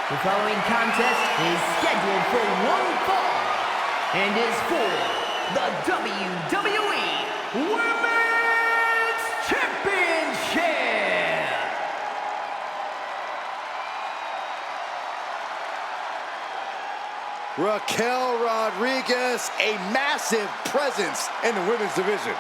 The following contest is scheduled for one fall and is for the WWE Women's Championship. Raquel Rodriguez, a massive presence in the women's division.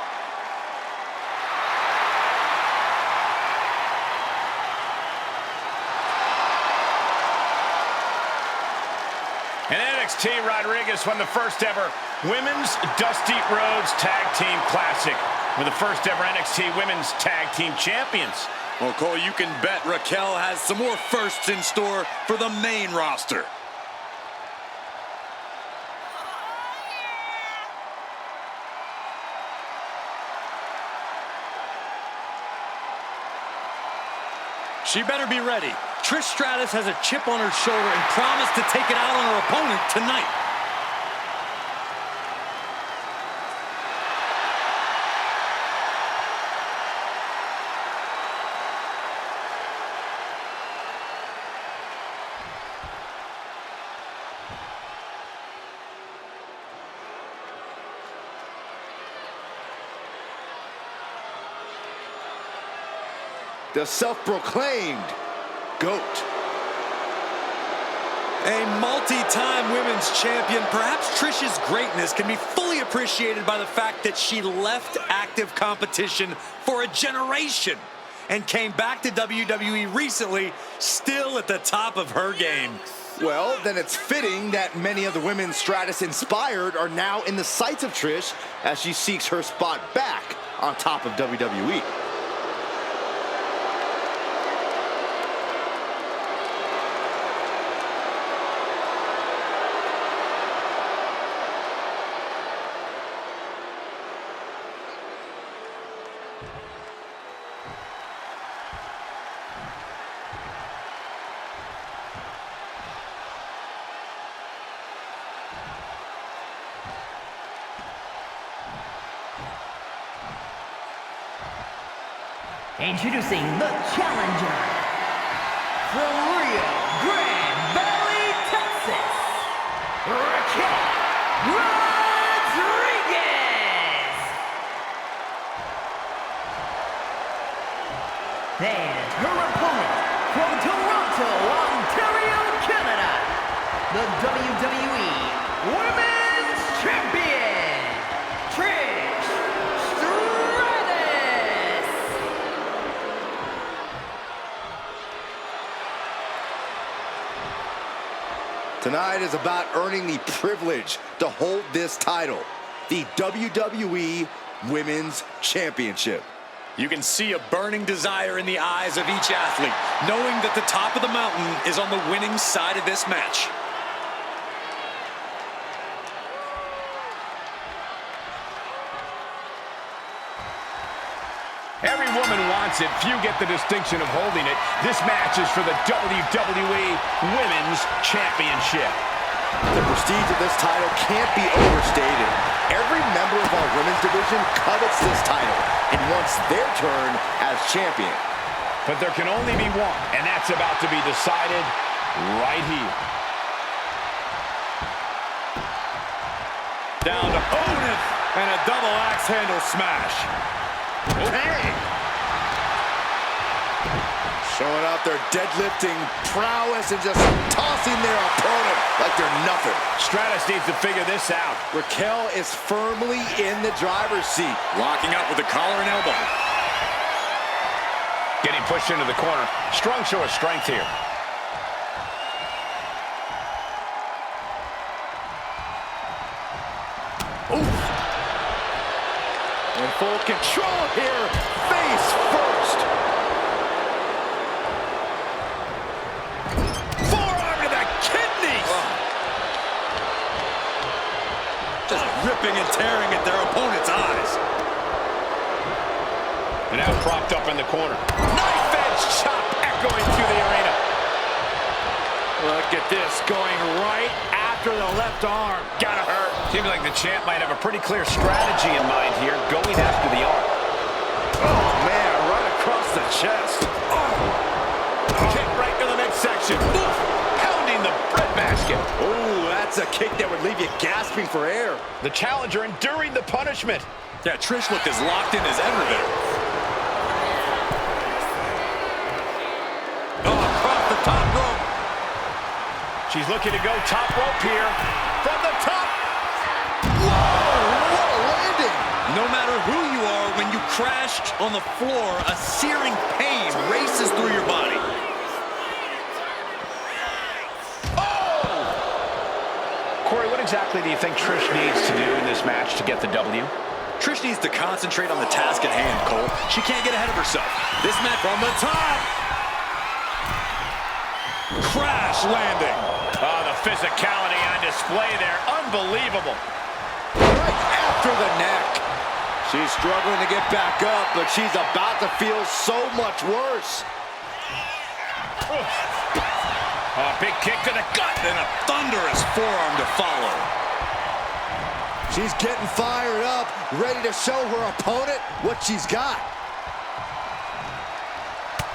And NXT, Rodriguez won the first ever Women's Dusty Rhodes Tag Team Classic. We're the first ever NXT Women's Tag Team Champions. Well, Cole, you can bet Raquel has some more firsts in store for the main roster. She better be ready. Trish Stratus has a chip on her shoulder and promised to take it out on her opponent tonight. The self-proclaimed GOAT. A multi-time women's champion, perhaps Trish's greatness can be fully appreciated by the fact that she left active competition for a generation and came back to WWE recently, still at the top of her game. Well, then it's fitting that many of the women Stratus inspired are now in the sights of Trish as she seeks her spot back on top of WWE. Introducing the challenger from Rio Grande Valley, Texas, Raquel Rodriguez. And her opponent from Toronto, Ontario, Canada, the WWE Women's Champion, Trish Stratus. Tonight is about earning the privilege to hold this title, the WWE Women's Championship. You can see a burning desire in the eyes of each athlete, knowing that the top of the mountain is on the winning side of this match. Every woman wants it. Few get the distinction of holding it. This match is for the WWE Women's Championship. The prestige of this title can't be overstated. Every member of our women's division covets this title and wants their turn as champion. But there can only be one, and that's about to be decided right here. Down to Otis and a double axe handle smash. Hey! Showing off their deadlifting prowess and just tossing their opponent like they're nothing. Stratus needs to figure this out. Raquel is firmly in the driver's seat. Locking up with the collar and elbow. Getting pushed into the corner. Strong show of strength here. Oof. In full control here, face first. Forearm to the kidneys. Just ripping and tearing at their opponent's eyes. And now propped up in the corner. Knife edge chop echoing through the arena. Look at this, going right after the left arm. Gotta hurt. Seems like the champ might have a pretty clear strategy in mind here, going after the arm. Oh, man, right across the chest. Kick right to the midsection. Oof. basket. Oh, that's a kick that would leave you gasping for air. The challenger enduring the punishment. Yeah, Trish looked as locked in as ever there. Oh, across the top rope. She's looking to go top rope here. From the top. Whoa, what a landing. No matter who you are, when you crash on the floor, a searing pain races through your body. Corey, what exactly do you think Trish needs to do in this match to get the W? Trish needs to concentrate on the task at hand, Cole. She can't get ahead of herself. This match from the top. Crash landing. Oh, the physicality on display there. Unbelievable. Right after the neck. She's struggling to get back up, but she's about to feel so much worse. Oh, big kick to the gut. And a thunderous forearm to follow. She's getting fired up, ready to show her opponent what she's got.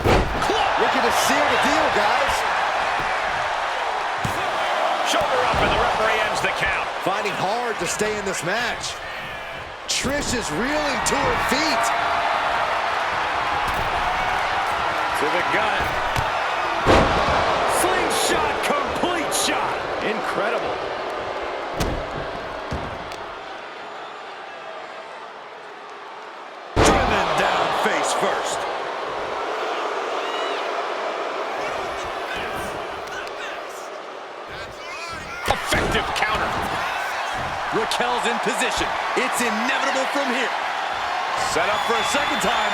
Looking to seal the deal, guys. Shoulder up, and the referee ends the count. Finding hard to stay in this match. Trish is reeling to her feet. To the gut. Slingshot, complete shot. Incredible. Driven down face first. Effective counter. Raquel's in position. It's inevitable from here. Set up for a second time.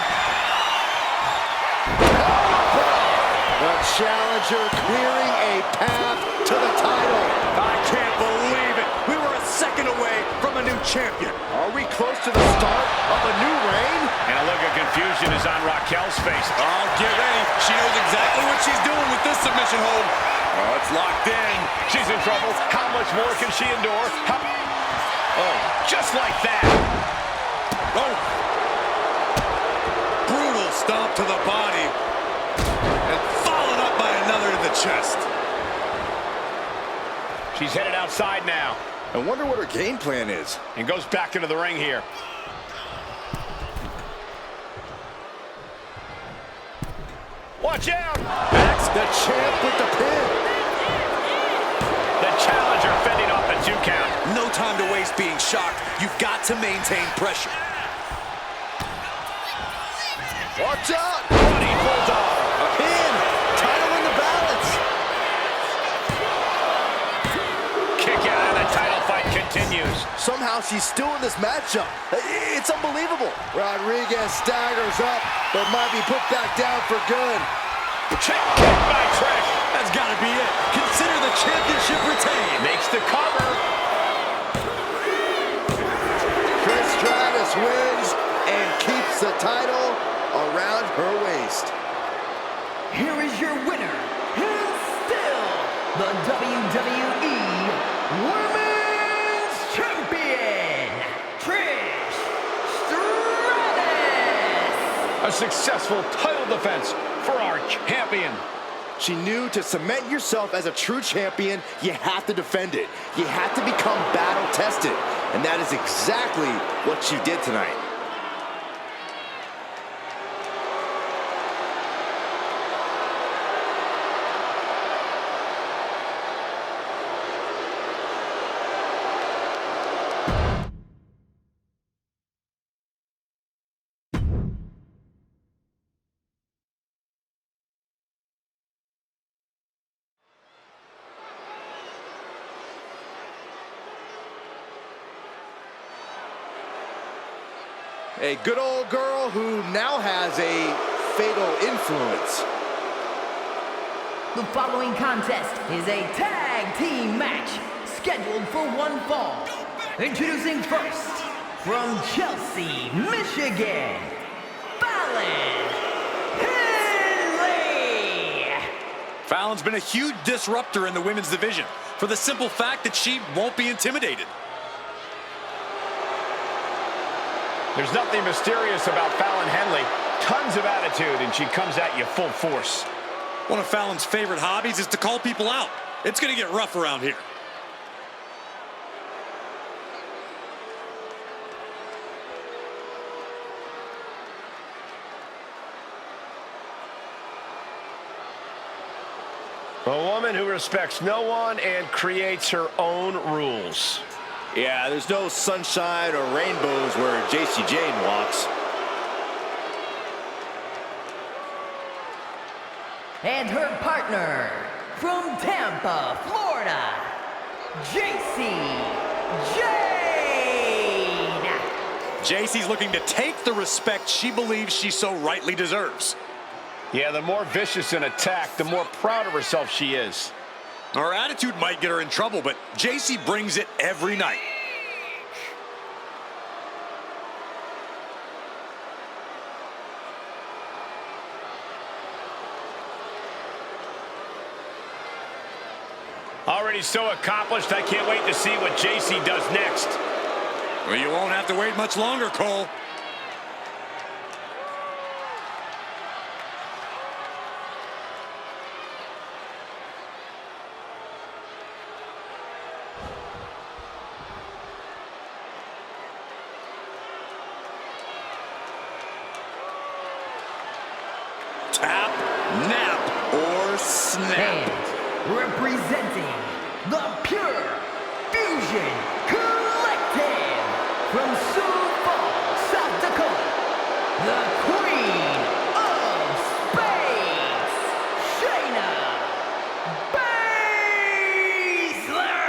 The challenger clearing a path to the title. I can't believe it. We were a second away from a new champion. Are we close to the start of a new reign? And a look of confusion is on Raquel's face. Oh, get ready. She knows exactly what she's doing with this submission hold. Oh, it's locked in. She's in trouble. How much more can she endure? Oh, just like that. Oh. Brutal stomp to the body. And followed up by another to the chest. She's headed outside now. I wonder what her game plan is. And goes back into the ring here. Watch out! That's the champ with the pin. The challenger fending off the 2 count. No time to waste being shocked. You've got to maintain pressure. Watch out! Running bulldog. A pin. Title in the balance. Kick out and the title fight continues. Somehow she's still in this matchup. It's unbelievable. Rodriguez staggers up, but might be put back down for good. Kick by Trish. That's got to be it. Consider the championship retained. Makes the cover. Stratus wins and keeps the title around her waist. Here is your winner, and still the WWE Women's Champion, Trish Stratus. A successful title defense for our champion. She knew to cement yourself as a true champion, you have to defend it. You have to become battle-tested. And that is exactly what she did tonight. A good old girl who now has a fatal influence. The following contest is a tag team match scheduled for one fall. Introducing first, from Chelsea, Michigan, Fallon, Henley. Fallon's been a huge disruptor in the women's division for the simple fact that she won't be intimidated. There's nothing mysterious about Fallon Henley. Tons of attitude, and she comes at you full force. One of Fallon's favorite hobbies is to call people out. It's going to get rough around here. A woman who respects no one and creates her own rules. Yeah, there's no sunshine or rainbows where Jayne walks. And her partner, from Tampa, Florida, Jacy, Jayne. Jacy's looking to take the respect she believes she so rightly deserves. Yeah, the more vicious an attack, the more proud of herself she is. Her attitude might get her in trouble, but Jacy brings it every night. Already so accomplished, I can't wait to see what Jacy does next. Well, you won't have to wait much longer, Cole. Tap, nap, or snap. And representing the Pure Fusion Collective from Sioux Falls, South Dakota, the Queen of Spades, Shayna Baszler.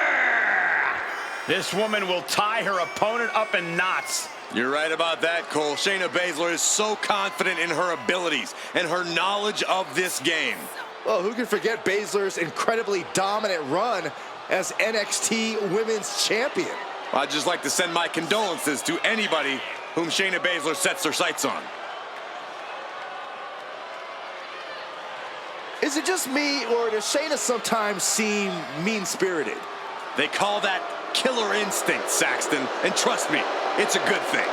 This woman will tie her opponent up in knots. You're right about that, Cole. Shayna Baszler is so confident in her abilities and her knowledge of this game. Well, who can forget Baszler's incredibly dominant run as NXT Women's Champion? I'd just like to send my condolences to anybody whom Shayna Baszler sets her sights on. Is it just me, or does Shayna sometimes seem mean-spirited? They call that killer instinct, Saxton, and trust me, it's a good thing.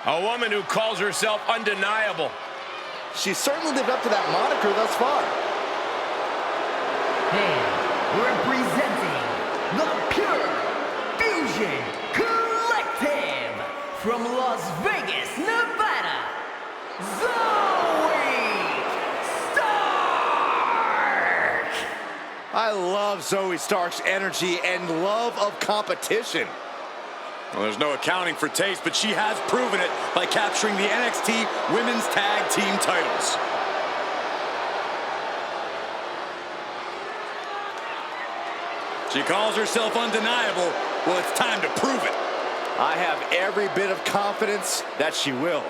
A woman who calls herself undeniable. She's certainly lived up to that moniker thus far. And representing the Pure Fusion Collective from Las Vegas, Nevada, Zoey Stark. I love Zoey Stark's energy and love of competition. Well, there's no accounting for taste, but she has proven it by capturing the NXT Women's Tag Team titles. She calls herself undeniable. Well, it's time to prove it. I have every bit of confidence that she will.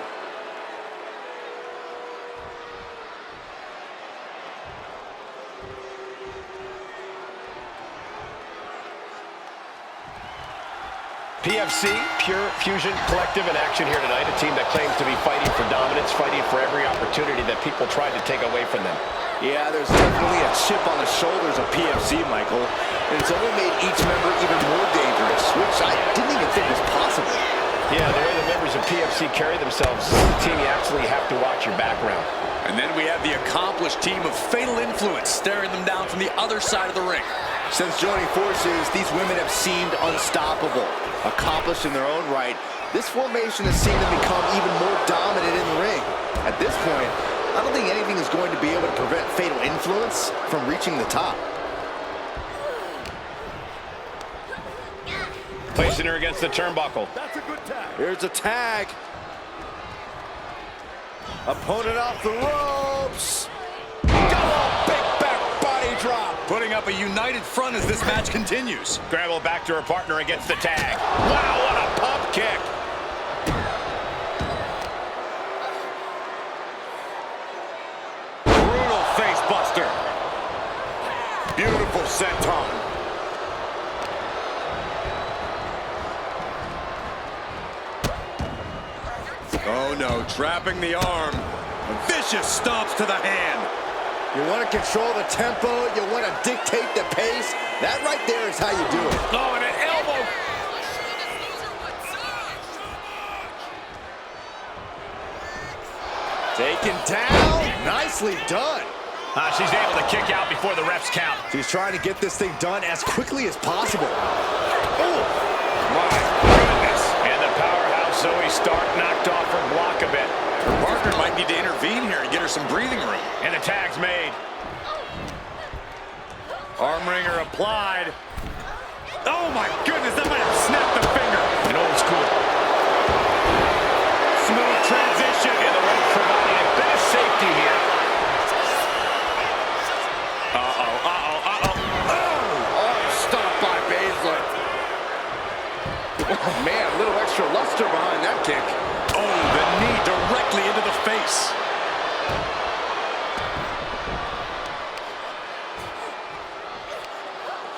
PFC, Pure Fusion Collective, in action here tonight. A team that claims to be fighting for dominance, fighting for every opportunity that people tried to take away from them. Yeah, there's definitely a chip on the shoulders of PFC, Michael. And it's only made each member even more dangerous, which I didn't even think was possible. Yeah, the way the members of PFC carry themselves, the team, you absolutely have to watch your background. And then we have the accomplished team of Fatal Influence staring them down from the other side of the ring. Since joining forces, these women have seemed unstoppable. Accomplished in their own right, this formation has seen them become even more dominant in the ring. At this point, I don't think anything is going to be able to prevent Fatal Influence from reaching the top. Placing her against the turnbuckle. That's a good tag. Here's a tag. Opponent off the ropes. Double big back body drop. Putting up a united front as this match continues. Grapple back to her partner against the tag. Wow, what a pump kick. Brutal face buster. Beautiful senton. Oh no, trapping the arm. Vicious stomps to the hand. You want to control the tempo, you want to dictate the pace. That right there is how you do it. Oh, and an elbow. Taken down. Nicely done. She's able to kick out before the refs count. She's trying to get this thing done as quickly as possible. Oh, my goodness. And the powerhouse Zoey Stark knocked off her block a bit. Her partner might need to intervene here and get her some breathing room. And the tag's made. Arm wringer applied. Oh my goodness, that might have snapped the finger. An old school. Smooth transition. And the ref providing a bit of safety here. Stopped by Baszler. Oh, man, a little extra luster behind that kick. Oh, the knee directly into the face.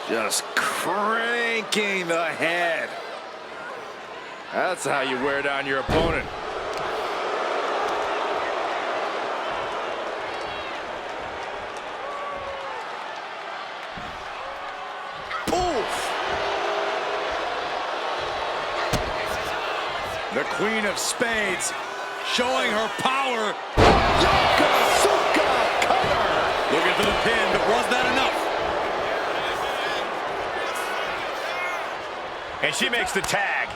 Just cranking the head. That's how you wear down your opponent. The Queen of Spades showing her power. Yokosuka cutter. Looking for the pin, but was that enough? And she makes the tag.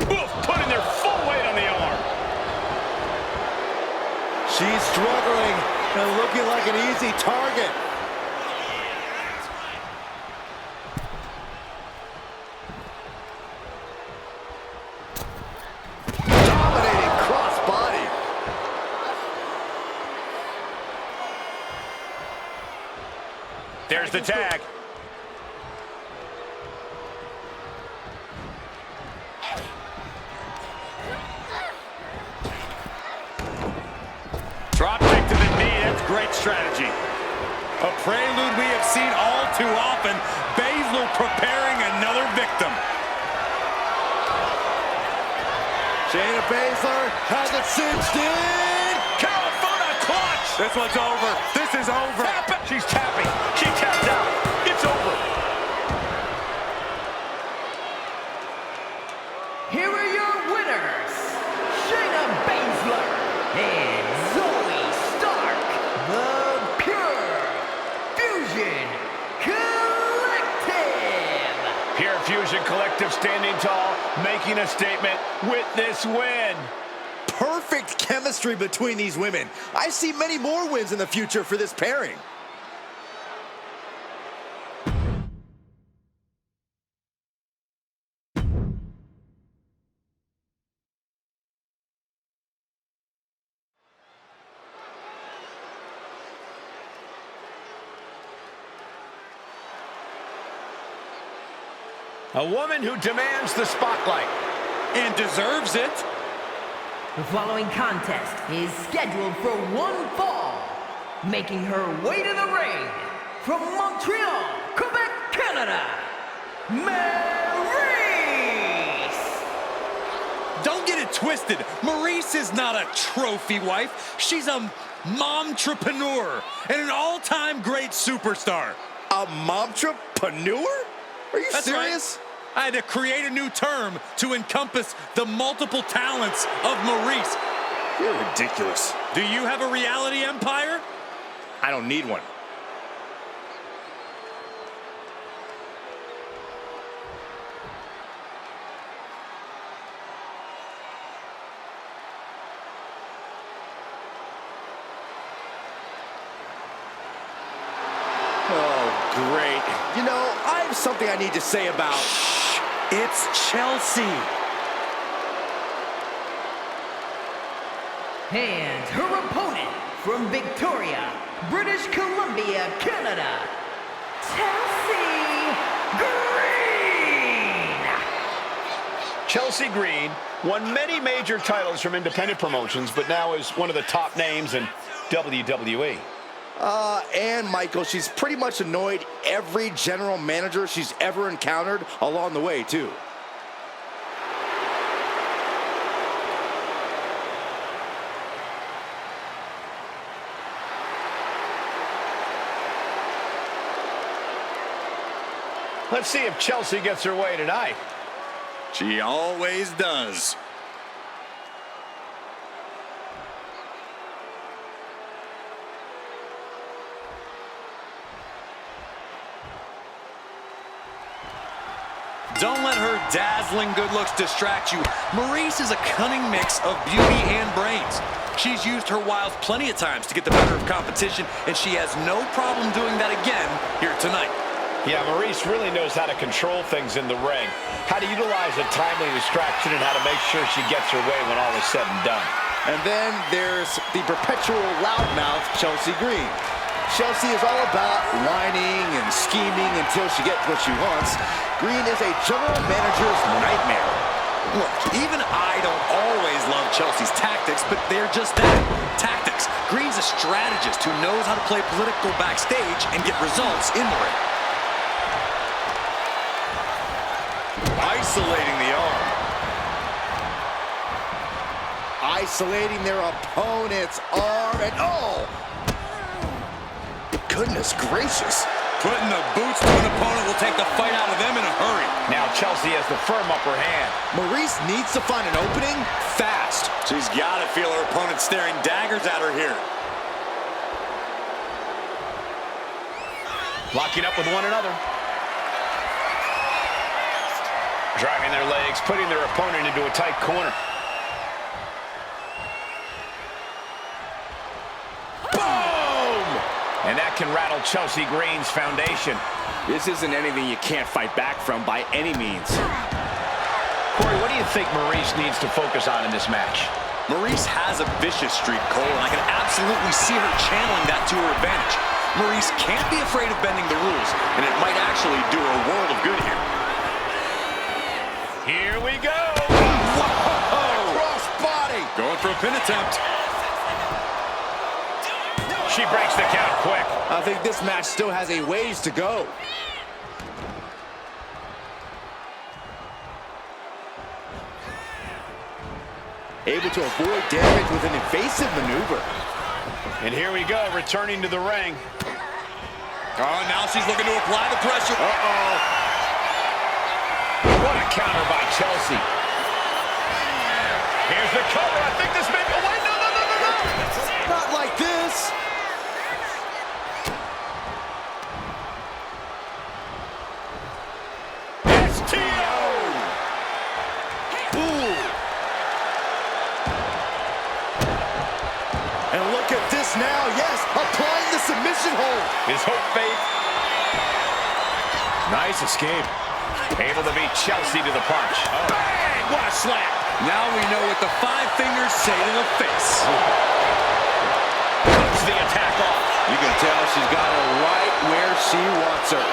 Oof, putting their full weight on the arm. She's struggling and looking like an easy target. Dominating crossbody. There's the tag. Drop kick to the knee, that's great strategy. A prelude we have seen all too often. Baszler preparing another victim. Shayna Baszler has it cinched in. California clutch. This one's over. This is over. She's tapping. She tapped out. It's over. Here are your winners, Shayna Baszler and Zoey Stark, the Pure Fusion Collective. Pure Fusion Collective standing tall, making a statement with this win. Perfect chemistry between these women. I see many more wins in the future for this pairing. A woman who demands the spotlight. And deserves it. The following contest is scheduled for one fall, making her way to the ring from Montreal, Quebec, Canada, Maryse. Don't get it twisted. Maryse is not a trophy wife. She's a momtrepreneur and an all-time great superstar. A momtrepreneur? Are you That's serious? Right. I had to create a new term to encompass the multiple talents of Maryse. You're ridiculous. Do you have a reality empire? I don't need one. Oh, great. You know, I have something I need to say about... Shh, it's Chelsea. And her opponent from Victoria, British Columbia, Canada, Chelsea Green. Chelsea Green won many major titles from independent promotions, but now is one of the top names in WWE. And Michael, she's pretty much annoyed every general manager she's ever encountered along the way, too. Let's see if Chelsea gets her way tonight. She always does. Don't let her dazzling good looks distract you. Maryse is a cunning mix of beauty and brains. She's used her wiles plenty of times to get the better of competition, and she has no problem doing that again here tonight. Yeah, Maryse really knows how to control things in the ring, how to utilize a timely distraction, and how to make sure she gets her way when all is said and done. And then there's the perpetual loudmouth Chelsea Green. Chelsea is all about whining and scheming until she gets what she wants. Green is a general manager's nightmare. Look, even I don't always love Chelsea's tactics, but they're just that, tactics. Green's a strategist who knows how to play political backstage and get results in the ring. Isolating the arm. Isolating their opponent's arm, and oh! Goodness gracious. Putting the boots to an opponent will take the fight out of them in a hurry. Now Chelsea has the firm upper hand. Maryse needs to find an opening fast. She's got to feel her opponent staring daggers at her here. Locking up with one another. Driving their legs, putting their opponent into a tight corner. And that can rattle Chelsea Green's foundation. This isn't anything you can't fight back from by any means. Corey, what do you think Maryse needs to focus on in this match? Maryse has a vicious streak, Cole, and I can absolutely see her channeling that to her advantage. Maryse can't be afraid of bending the rules, and it might actually do her a world of good here. Here we go! Whoa! Cross body! Going for a pin attempt. She breaks the count quick. I think this match still has a ways to go. Able to avoid damage with an evasive maneuver. And here we go, returning to the ring. Oh, now she's looking to apply the pressure. Uh-oh. What a counter by Chelsea. Here's the cover. I think this may... Oh, wait, no. Not like this. Now, yes, applying the submission hold. His hope fake. Nice escape. Able to beat Chelsea to the punch. Oh. Bang! What a slap. Now we know what the five fingers say to the face. Cuts the attack off. You can tell she's got her right where she wants her.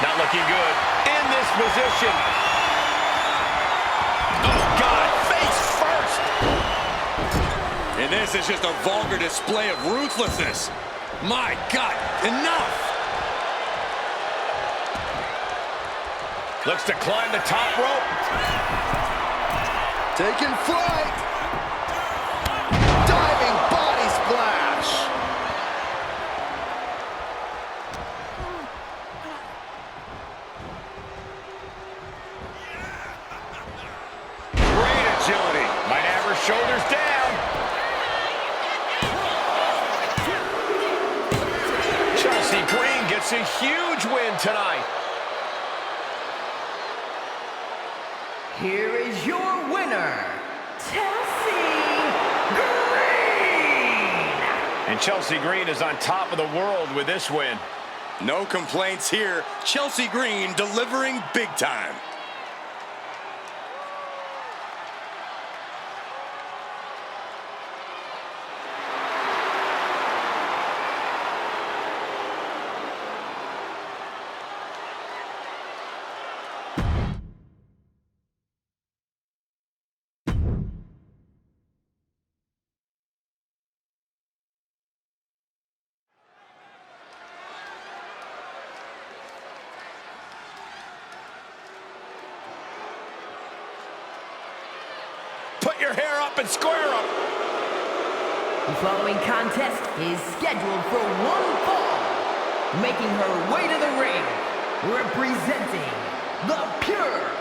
Not looking good. In this position. And this is just a vulgar display of ruthlessness. My God, enough! Looks to climb the top rope. Taking flight. Diving body splash. Great agility. Might have her shoulders down. Chelsea Green gets a huge win tonight. Here is your winner, Chelsea Green! And Chelsea Green is on top of the world with this win. No complaints here. Chelsea Green delivering big time. Put your hair up and square up. following contest is scheduled for one fall. Making her way to the ring, representing the Pure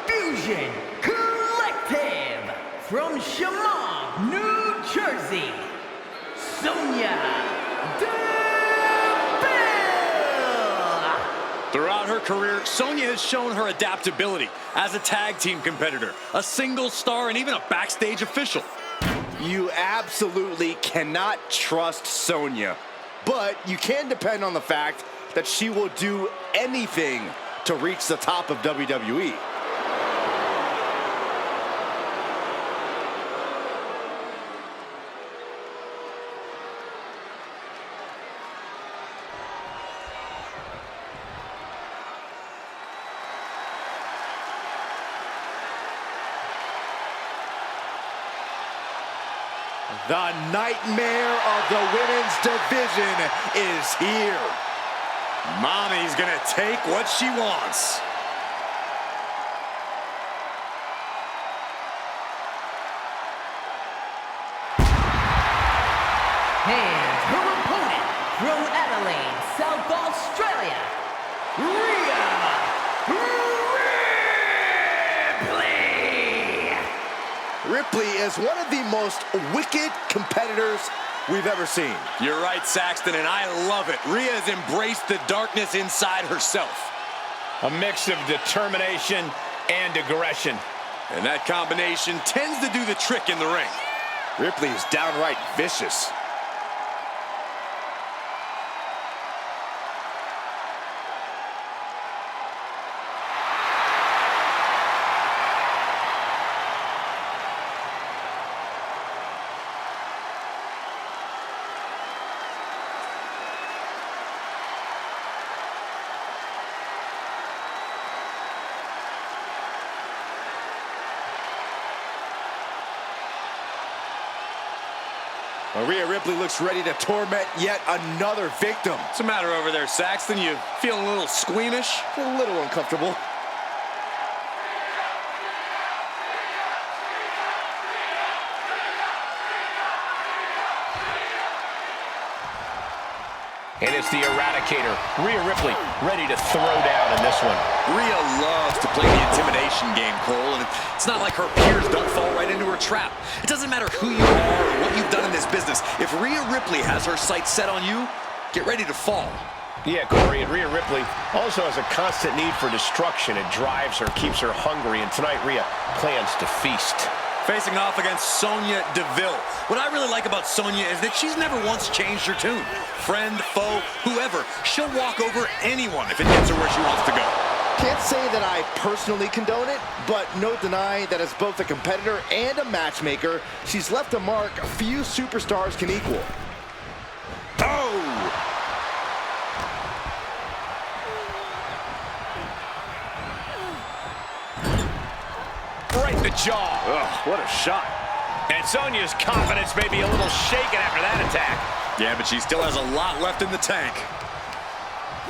Fusion Collective from Chemung, New Jersey, Sonya Deville. Throughout her career, Sonya has shown her adaptability as a tag team competitor, a single star, and even a backstage official. You absolutely cannot trust Sonya, but you can depend on the fact that she will do anything to reach the top of WWE. The nightmare of the women's division is here. Mommy's gonna take what she wants. And her opponent from Adelaide, South Australia, Rhea Ripley. Ripley is one of the most wicked competitors we've ever seen. You're right, Saxton, and I love it. Rhea has embraced the darkness inside herself. A mix of determination and aggression. And that combination tends to do the trick in the ring. Ripley is downright vicious. Rhea Ripley looks ready to torment yet another victim. What's the matter over there, Saxton? You feeling a little squeamish? A little uncomfortable. And it's the Eradicator, Rhea Ripley, ready to throw down in this one. Rhea loves to play the intimidation game, Cole, and it's not like her peers don't fall right into her trap. It doesn't matter who you are or what you've done in this business. If Rhea Ripley has her sights set on you, get ready to fall. Yeah, Corey, and Rhea Ripley also has a constant need for destruction. It drives her, keeps her hungry, and tonight Rhea plans to feast. Facing off against Sonya Deville. What I really like about Sonya is that she's never once changed her tune. Friend, foe, whoever, she'll walk over anyone if it gets her where she wants to go. Can't say that I personally condone it, but no denying that as both a competitor and a matchmaker, she's left a mark few superstars can equal. Oh! Right in the jaw. Ugh, what a shot. And Sonya's confidence may be a little shaken after that attack. Yeah, but she still has a lot left in the tank.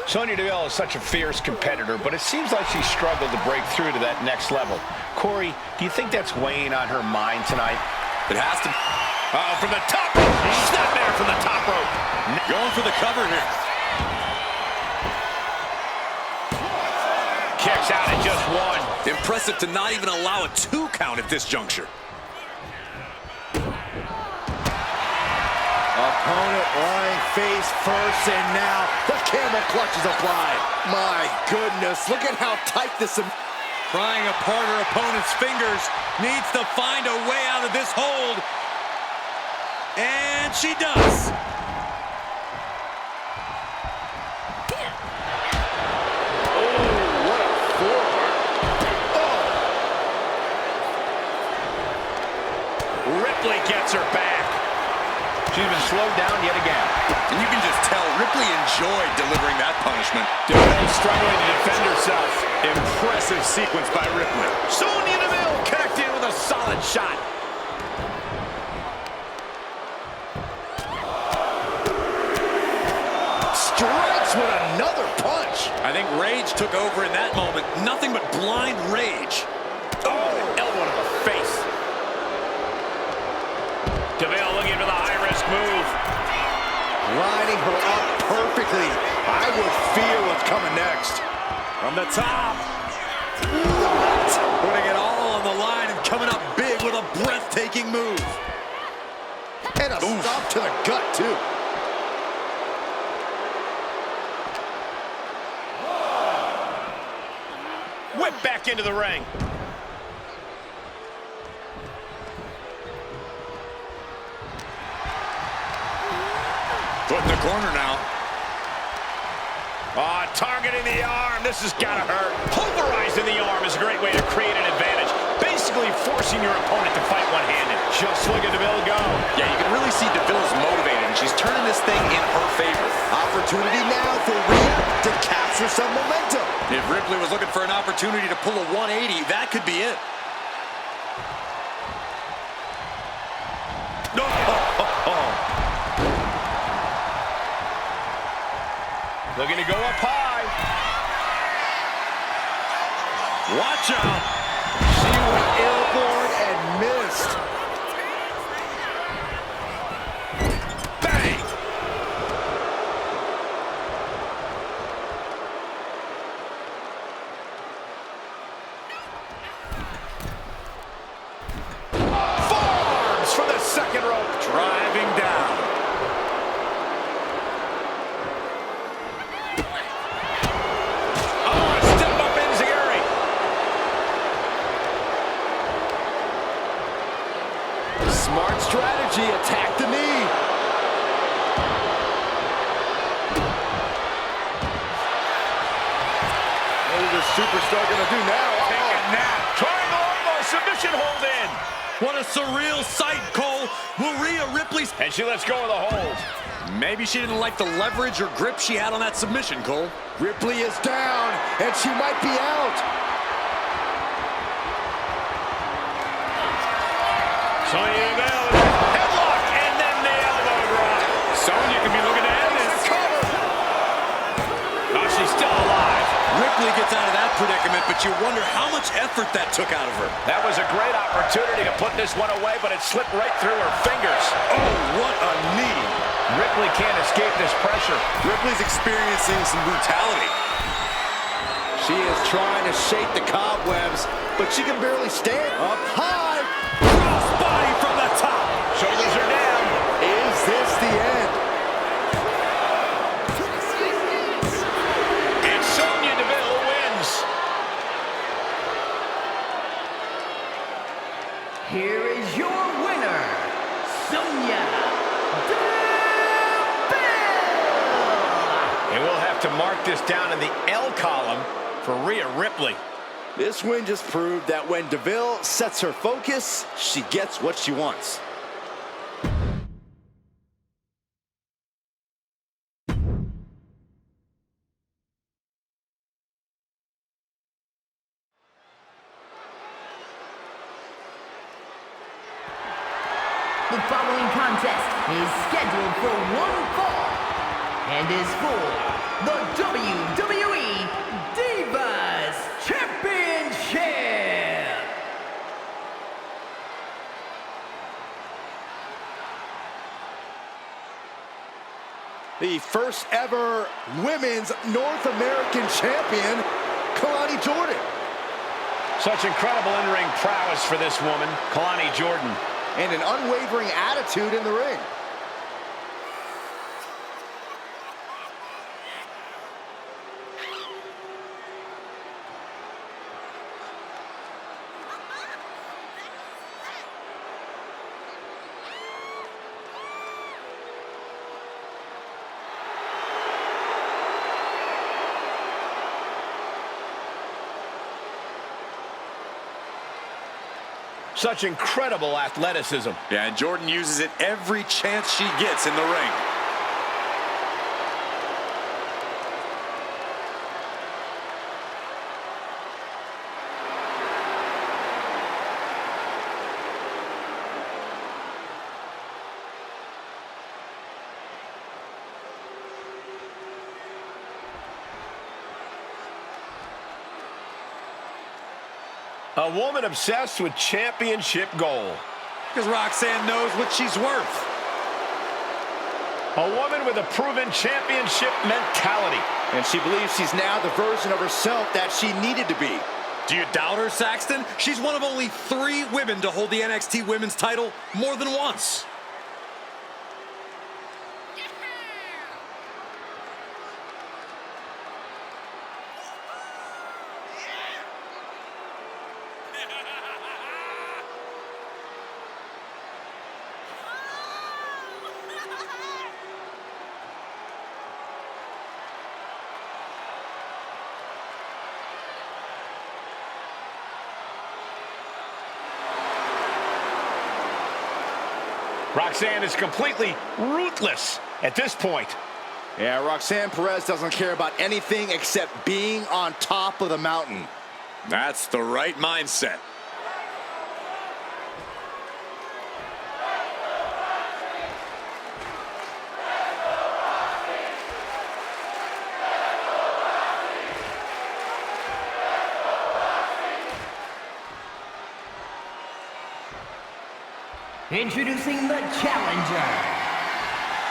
Sonya Deville is such a fierce competitor, but it seems like she struggled to break through to that next level. Corey, do you think that's weighing on her mind tonight? It has to. From the top rope. Snap there from the top rope. Going for the cover here. Kicks out at just one. Impressive to not even allow a 2 count at this juncture. Opponent lying face first, and now the camel clutch is applied. My goodness, look at how tight this is. Prying apart her opponent's fingers, needs to find a way out of this hold. And she does. Ripley gets her back. She's been slowed down yet again. And you can just tell Ripley enjoyed delivering that punishment. Deville struggling to defend herself. Impressive sequence by Ripley. Sonya Deville connected with a solid shot. Strikes with another punch. I think rage took over in that moment. Nothing but blind rage. Oh, elbow to the face. Deville looking for the high-risk move. Lining her up perfectly. I would feel what's coming next. From the top. Putting it all on the line and coming up big with a breathtaking move. And a stop to the gut, too. Whip back into the ring. Foot in the corner now. Oh, targeting the arm. This has got to hurt. Pulverizing the arm is a great way to create an advantage. Basically forcing your opponent to fight one-handed. Just look at Deville go. Yeah, you can really see Deville's motivated, and she's turning this thing in her favor. Opportunity now for Rhea to capture some momentum. If Ripley was looking for an opportunity to pull a 180, that could be it. No. Looking to go up high. Watch out. She went airborne and missed. Bang! Forearms from the second rope. Driving down. Oh, a step up enziguri. Smart strategy, attack the knee. What is this superstar gonna do now? Take a nap. Triangle elbow, submission hold in. What a surreal sight, Cole. Will Rhea Ripley's... And she lets go of the hold. Maybe she didn't like the leverage or grip she had on that submission, Cole. Ripley is down, and she might be out. Sonya Deville with a headlock, and then the elbow drop. Sonya can be looking to end this. Oh, she's still alive. Ripley gets out of that predicament, but you wonder how much effort that took out of her. That was a great opportunity to put this one away, but it slipped right through her fingers. Oh, what a knee. Ripley can't escape this pressure. Ripley's experiencing some brutality. She is trying to shake the cobwebs, but she can barely stand up high. Crossbody from the top. Shoulders are down. Is this the end? And Sonya Deville wins. Here is your winner, Sonya Deville! And we'll have to mark this down in the L column for Rhea Ripley. This win just proved that when Deville sets her focus, she gets what she wants. The following contest is scheduled for one fall and is for the WWE Divas Championship. The first ever women's North American champion, Kelani Jordan. Such incredible in-ring prowess for this woman, Kelani Jordan. And an unwavering attitude in the ring. Such incredible athleticism. Yeah, and Jordan uses it every chance she gets in the ring. A woman obsessed with championship gold. Because Roxanne knows what she's worth. A woman with a proven championship mentality. And she believes she's now the version of herself that she needed to be. Do you doubt her, Saxton? She's one of only 3 women to hold the NXT Women's title more than once. Roxanne is completely ruthless at this point. Yeah, Roxanne Perez doesn't care about anything except being on top of the mountain. That's the right mindset. Introducing the challenger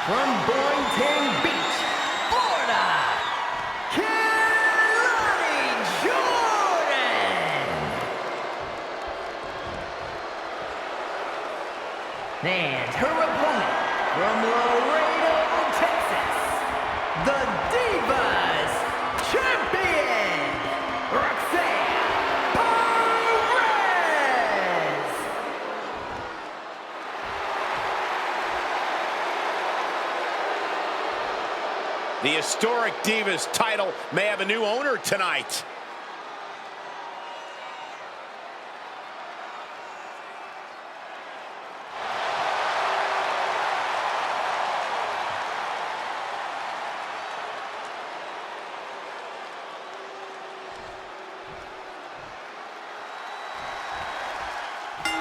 from Boynton Beach, Florida, Kelani Jordan. And her opponent from Laredo, Texas, the Divas Champion, Roxanne. The historic Divas title may have a new owner tonight.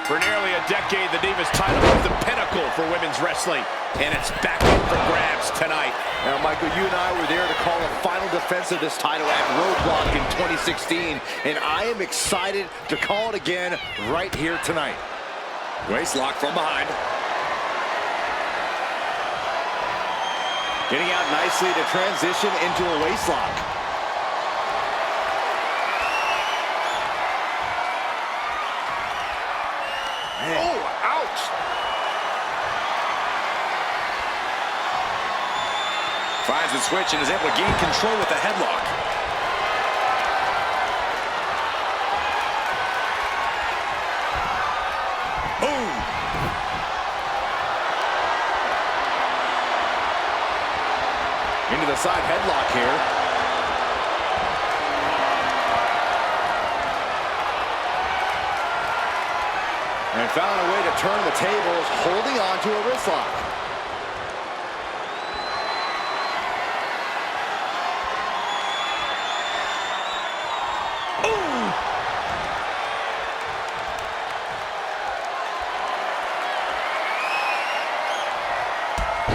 For nearly a decade, the Divas title was the pinnacle for women's wrestling, and it's back up for grabs tonight. Now, Michael, you and I were there to call a final defense of this title at Roadblock in 2016, and I am excited to call it again right here tonight. Waist lock from behind. Getting out nicely to transition into a waist lock. Oh, ouch! Finds the switch and is able to gain control with the headlock. Boom! Into the side headlock here. And found a way to turn the tables, holding on to a wrist lock. Ooh!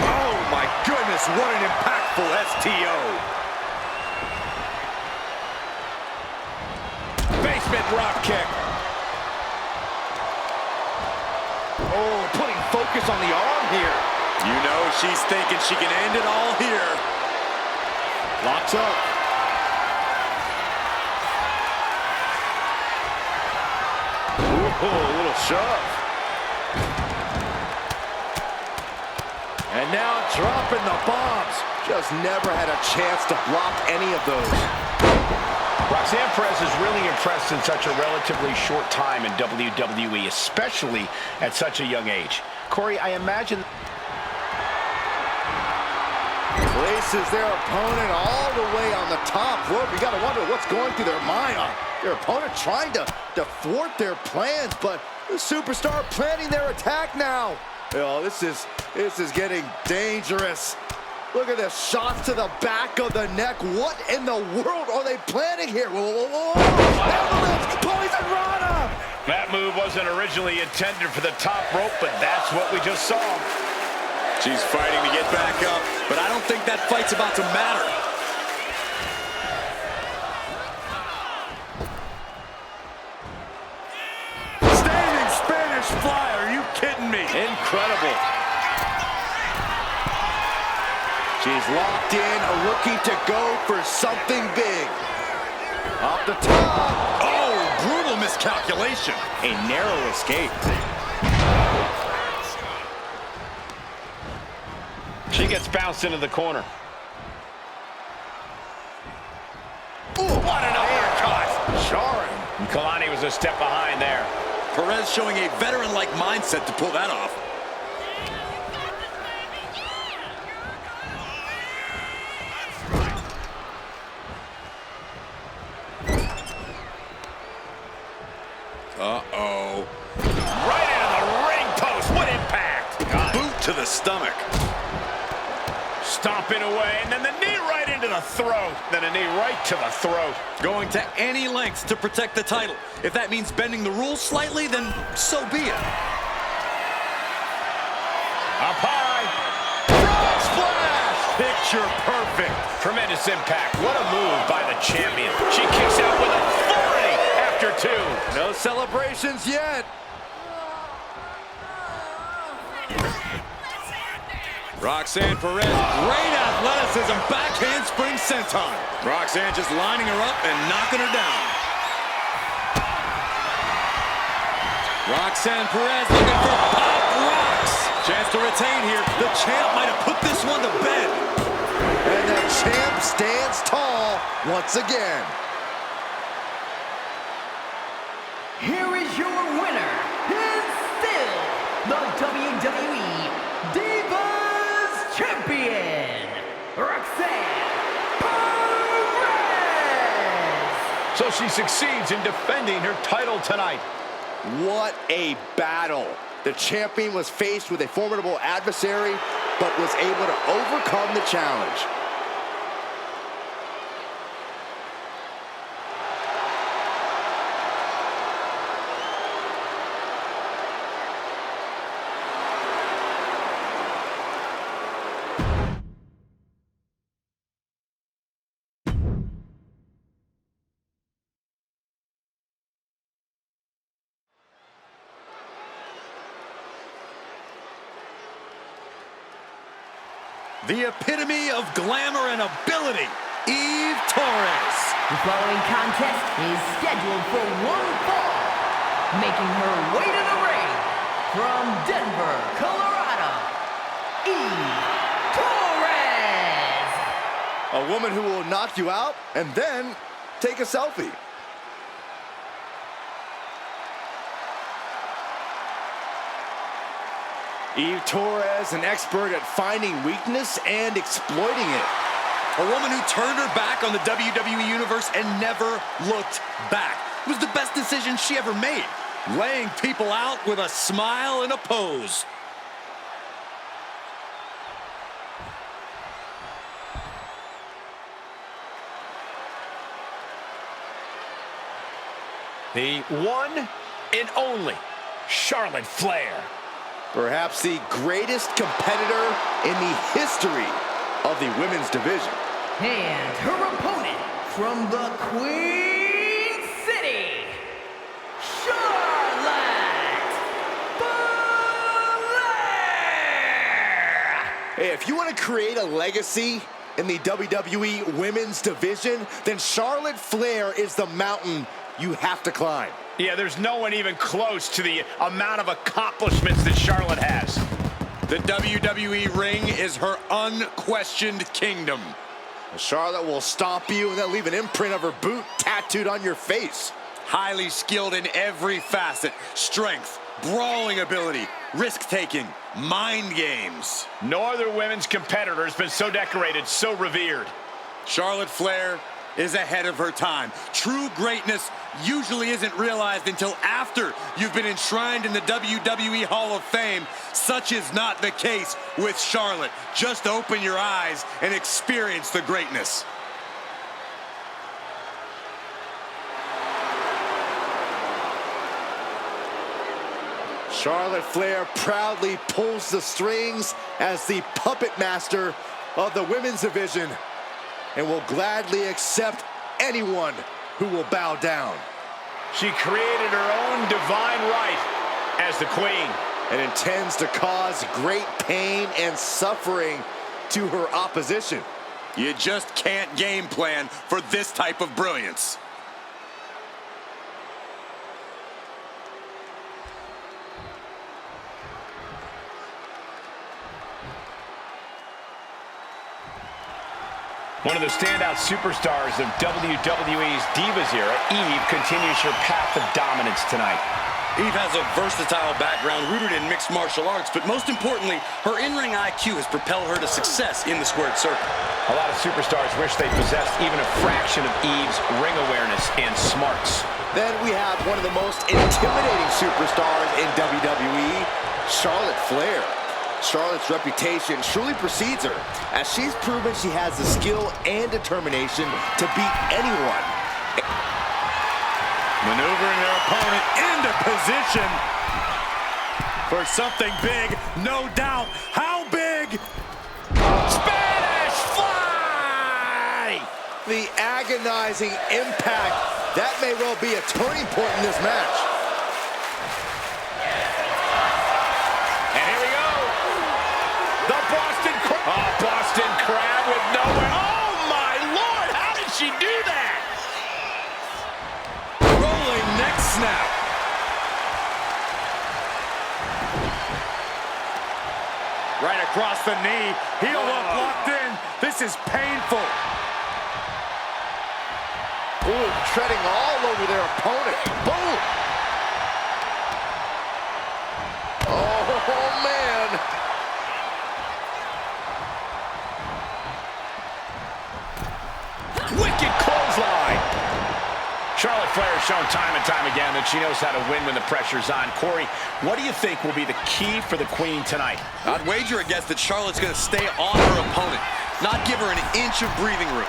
Oh my goodness, what an impactful STO. Basement drop kick. Oh, putting focus on the arm here. You know she's thinking she can end it all here. Locks up. Ooh, a little shove. And now dropping the bombs. Just never had a chance to block any of those. Roxanne Perez is really impressed in such a relatively short time in WWE, especially at such a young age. Corey, I imagine... Places their opponent all the way on the top rope. You got to wonder what's going through their mind. Their opponent trying to thwart their plans, but the superstar planning their attack now. Oh, this is getting dangerous. Look at this, shots to the back of the neck. What in the world are they planning here? Whoa, whoa, whoa. Poison Rana! That move wasn't originally intended for the top rope, but that's what we just saw. She's fighting to get back up, but I don't think that fight's about to matter. Standing Spanish fly, are you kidding me? Incredible. She's locked in, looking to go for something big. Off the top. Oh, brutal miscalculation. A narrow escape. She gets bounced into the corner. Ooh, what an uppercut. Jarring. And Kelani was a step behind there. Perez showing a veteran-like mindset to pull that off. Uh-oh. Right into the ring post. What impact. Boot to the stomach. Stomping away, and then the knee right into the throat. Then a knee right to the throat. Going to any lengths to protect the title. If that means bending the rules slightly, then so be it. Up high. Frog splash. Picture perfect. Tremendous impact. What a move by the champion. She kicks out with authority after two. No celebrations yet. Roxanne Perez, great athleticism, backhand spring senton. Roxanne just lining her up and knocking her down. Roxanne Perez looking for pop rocks. Chance to retain here. The champ might have put this one to bed. And the champ stands tall once again. Here is your winner, and still the WWE Divas Champion, Roxanne Perez! So she succeeds in defending her title tonight. What a battle. The champion was faced with a formidable adversary, but was able to overcome the challenge. The epitome of glamour and ability, Eve Torres. The following contest is scheduled for one fall, making her way to the ring from Denver, Colorado, Eve Torres! A woman who will knock you out and then take a selfie. Eve Torres, an expert at finding weakness and exploiting it. A woman who turned her back on the WWE Universe and never looked back. It was the best decision she ever made. Laying people out with a smile and a pose. The one and only Charlotte Flair. Perhaps the greatest competitor in the history of the women's division. And her opponent from the Queen City, Charlotte Belair! Hey, if you want to create a legacy in the WWE women's division, then Charlotte Flair is the mountain you have to climb. Yeah, there's no one even close to the amount of accomplishments that Charlotte has. The WWE ring is her unquestioned kingdom. Charlotte will stomp you and then leave an imprint of her boot tattooed on your face. Highly skilled in every facet. Strength, brawling ability, risk-taking, mind games. No other women's competitor has been so decorated, so revered. Charlotte Flair is ahead of her time. True greatness usually isn't realized until after you've been enshrined in the WWE Hall of Fame. Such is not the case with Charlotte. Just open your eyes and experience the greatness. Charlotte Flair proudly pulls the strings as the puppet master of the women's division, and will gladly accept anyone who will bow down. She created her own divine right as the queen. And intends to cause great pain and suffering to her opposition. You just can't game plan for this type of brilliance. One of the standout superstars of WWE's Divas era, Eve continues her path of dominance tonight. Eve has a versatile background rooted in mixed martial arts, but most importantly, her in-ring IQ has propelled her to success in the squared circle. A lot of superstars wish they possessed even a fraction of Eve's ring awareness and smarts. Then we have one of the most intimidating superstars in WWE, Charlotte Flair. Charlotte's reputation truly precedes her, as she's proven she has the skill and determination to beat anyone. Maneuvering their opponent into position for something big, no doubt. How big? Spanish Fly! The agonizing impact, that may well be a turning point in this match. And here we go. The Boston Crab. Oh, Boston Crab with nowhere. Oh, my Lord. How did she do that? Rolling neck snap. Right across the knee. Heel up locked in. This is painful. Ooh, treading all over their opponent. Boom! Oh, man. Wicked clothesline. Charlotte Flair has shown time and time again that she knows how to win when the pressure's on. Corey, what do you think will be the key for the Queen tonight? I'd wager a guess that Charlotte's going to stay on her opponent, not give her an inch of breathing room.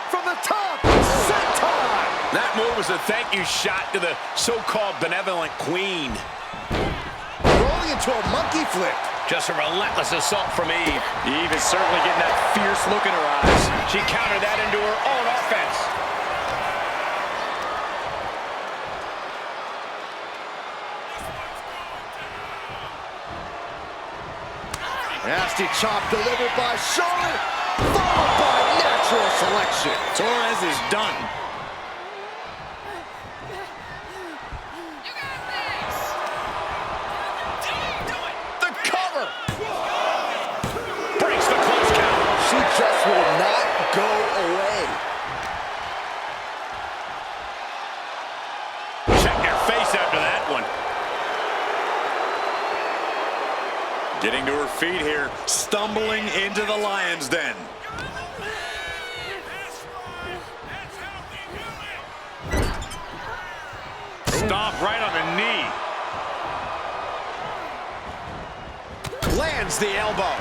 From the top, senton! That move was a thank you shot to the so-called benevolent Queen. Rolling into a monkey flip. Just a relentless assault from Eve. Eve is certainly getting that fierce look in her eyes. She countered that into her own offense. Nasty chop delivered by Charlotte, followed by natural selection. Torres is done. The cover. Breaks the close count. She just will not go away. Check your face after that one. Getting to her feet here, stumbling into the lion's den. Stomp right on the knee. Lands the elbow.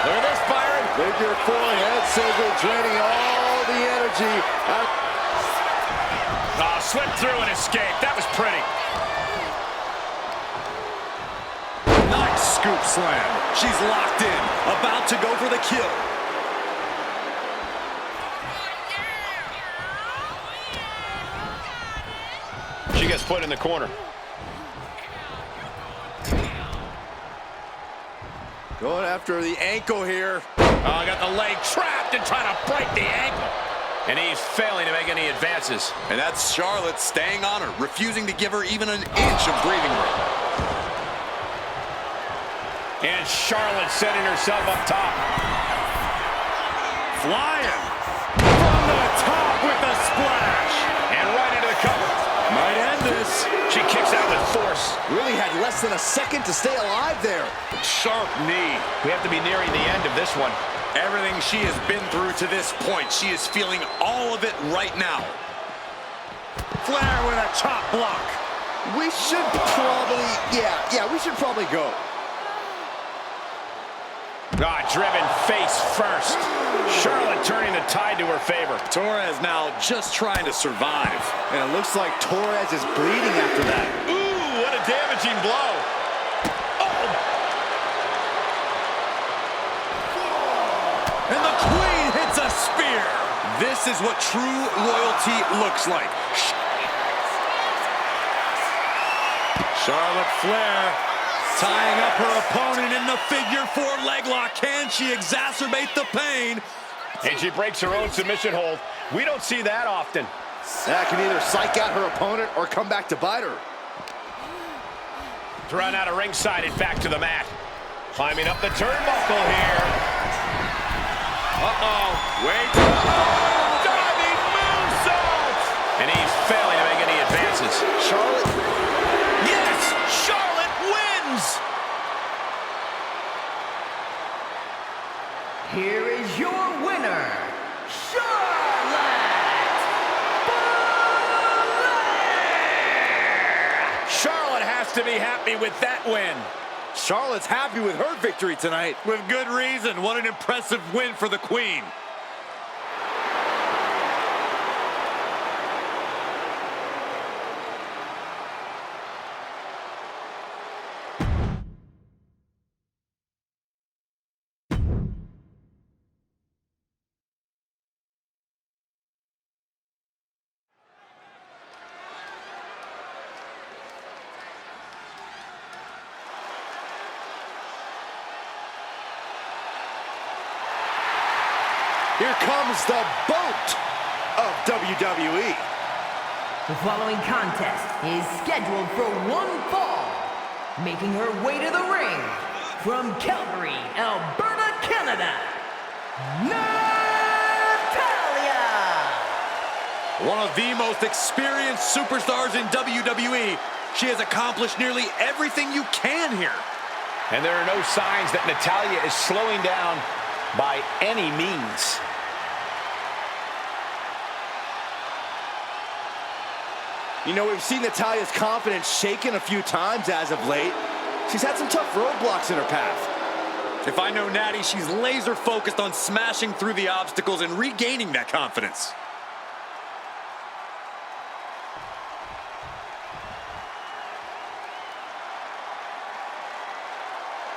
Look at this, Byron. Figure four head scissor, draining all the energy out. Oh, slipped through and escaped. That was pretty. Nice scoop slam. She's locked in, about to go for the kill. She gets put in the corner. Going after the ankle here. Oh, got the leg trapped and trying to break the ankle. And he's failing to make any advances. And that's Charlotte staying on her, refusing to give her even an inch of breathing room. And Charlotte setting herself up top. Flying from the top with the splash. And right into the cover. Might end this. She kicks out with force. Really had less than a second to stay alive there. Sharp knee. We have to be nearing the end of this one. Everything she has been through to this point, she is feeling all of it right now. Flair with a chop block. We should probably, we should probably go. Ah, driven face first. Charlotte turning the tide to her favor. Torres now just trying to survive. And it looks like Torres is bleeding after that. Ooh, what a damaging blow. And the Queen hits a spear. This is what true loyalty looks like. Charlotte Flair tying up her opponent in the figure 4 leg lock. Can she exacerbate the pain? And she breaks her own submission hold. We don't see that often. That can either psych out her opponent or come back to bite her. Thrown out of ringside and back to the mat. Climbing up the turnbuckle here. Wait. Diving moonsault! And he's failing to make any advances. Charlotte. Yes! Charlotte wins! Here is your winner, Charlotte Baszler! Charlotte has to be happy with that win. Charlotte's happy with her victory tonight. With good reason. What an impressive win for the Queen. Here comes the boat of WWE. The following contest is scheduled for one fall. Making her way to the ring from Calgary, Alberta, Canada, Natalya! One of the most experienced superstars in WWE. She has accomplished nearly everything you can here. And there are no signs that Natalya is slowing down by any means. You know, we've seen Natalya's confidence shaken a few times as of late. She's had some tough roadblocks in her path. If I know Natty, she's laser focused on smashing through the obstacles and regaining that confidence.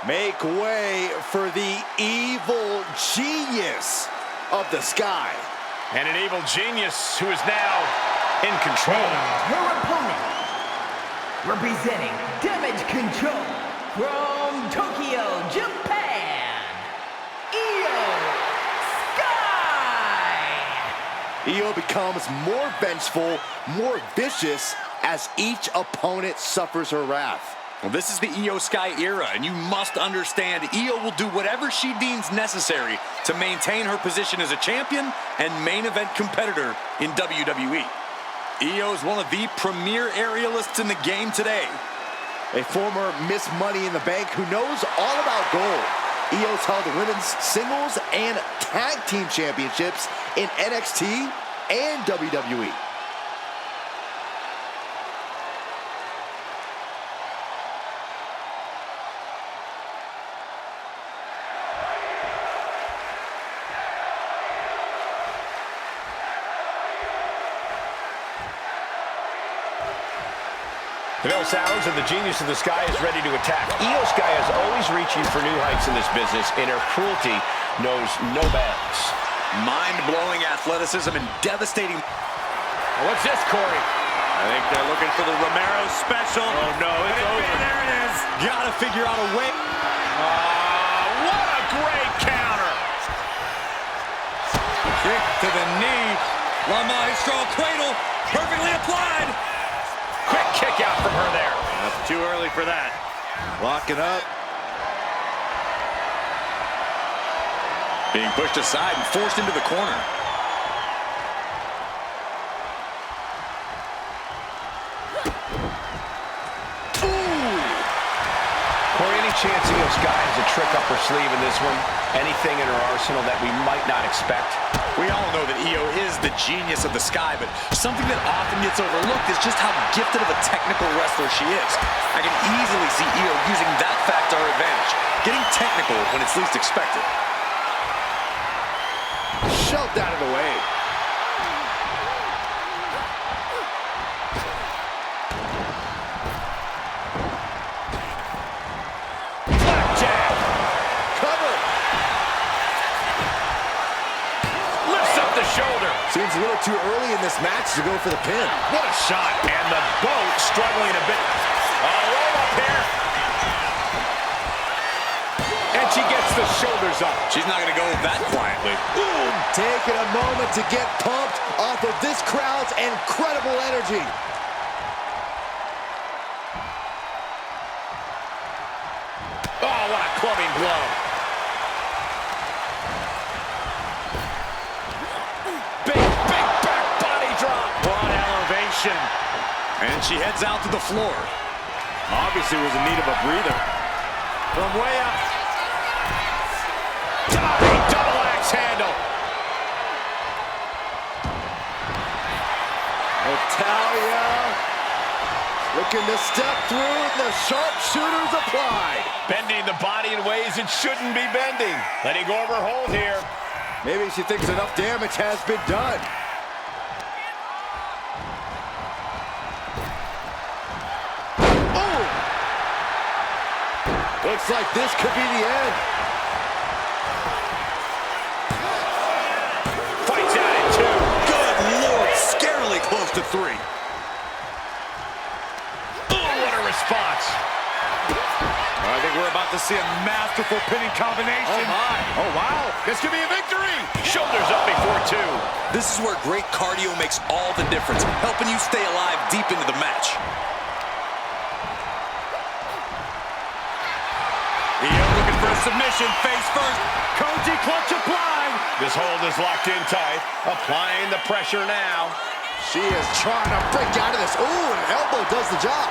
Make way for the evil genius of the sky. And an evil genius who is now in control. And her opponent, representing Damage Control from Tokyo, Japan, Iyo Sky! Iyo becomes more vengeful, more vicious as each opponent suffers her wrath. Well, this is the Iyo Sky era, and you must understand Iyo will do whatever she deems necessary to maintain her position as a champion and main event competitor in WWE. Iyo is one of the premier aerialists in the game today. A former Miss Money in the Bank who knows all about gold. Iyo's held the women's singles and tag team championships in NXT and WWE. Deville sounds and the genius of the sky is ready to attack. Iyo Sky is always reaching for new heights in this business, and her cruelty knows no bounds. Mind-blowing athleticism and devastating... What's this, Corey? I think they're looking for the Romero special. Oh, no, it's over. There it is. Gotta figure out a way. What a great counter. Kick to the knee. La Maestro cradle. Perfectly applied. Quick kick out from her there. That's too early for that. Locking up. Being pushed aside and forced into the corner. Corey, any chance Iyo Sky has a trick up her sleeve in this one? Anything in her arsenal that we might not expect? We all know that Iyo is the genius of the sky, but something that often gets overlooked is just how gifted of a technical wrestler she is. I can easily see Iyo using that fact to her advantage, getting technical when it's least expected. Shoved out of the way. Blackjack. Cover. Lifts up the shoulder. Seems a little too early in this match to go for the pin. What a shot. And the boat struggling a bit. roll up here. And she gets the shoulders up. She's not going to go that quietly. Boom! Taking a moment to get pumped off of this crowd's incredible energy. Oh, what a clubbing blow. Big back body drop. Broad elevation. And she heads out to the floor. Obviously was in need of a breather. From way up. Diving double axe handle. Natalya looking to step through, the sharpshooters applied. Bending the body in ways it shouldn't be bending. Letting go of her hold here. Maybe she thinks enough damage has been done. Oh! Looks like this could be the end. Fights out at 2. Good Lord, scarily close to 3. Oh, what a response. I think we're about to see a masterful pinning combination. Oh, my. Oh, wow. This could be a victory. Shoulders up before 2. This is where great cardio makes all the difference, helping you stay alive deep into the match. Iyo looking for a submission, face first. Koji clutch applied. This hold is locked in tight. Applying the pressure now. She is trying to break out of this. Ooh, an elbow does the job.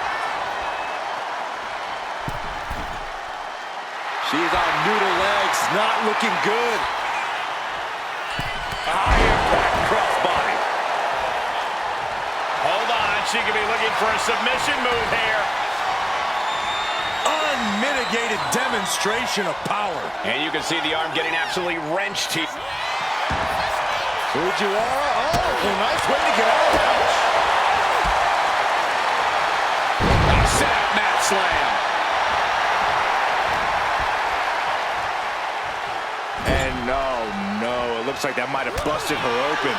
She's on noodle legs, not looking good. High impact crossbody. Hold on, she could be looking for a submission move here. Unmitigated demonstration of power. And you can see the arm getting absolutely wrenched here. Fujiwara, oh, nice way to get out. A set mat slam. And no, it looks like that might have busted her open.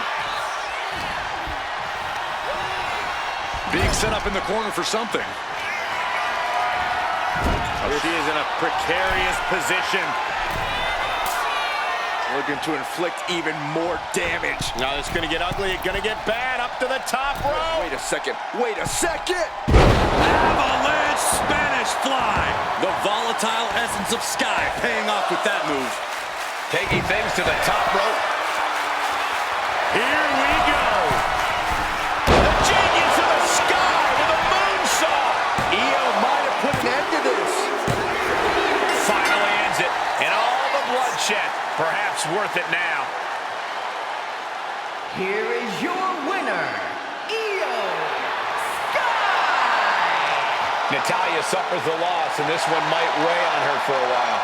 Being set up in the corner for something. She is in a precarious position. Looking to inflict even more damage. Now it's going to get ugly. It's going to get bad. Up to the top rope. Wait a second. Wait a second. Avalanche Spanish fly. The volatile essence of Sky paying off with that move. Taking things to the top rope. Here we go. The genius of the Sky with a moonsault. Iyo might have put an end to this. Finally ends it. And all the bloodshed. Perhaps worth it now. Here is your winner, Iyo Sky! Natalya suffers the loss, and this one might weigh on her for a while.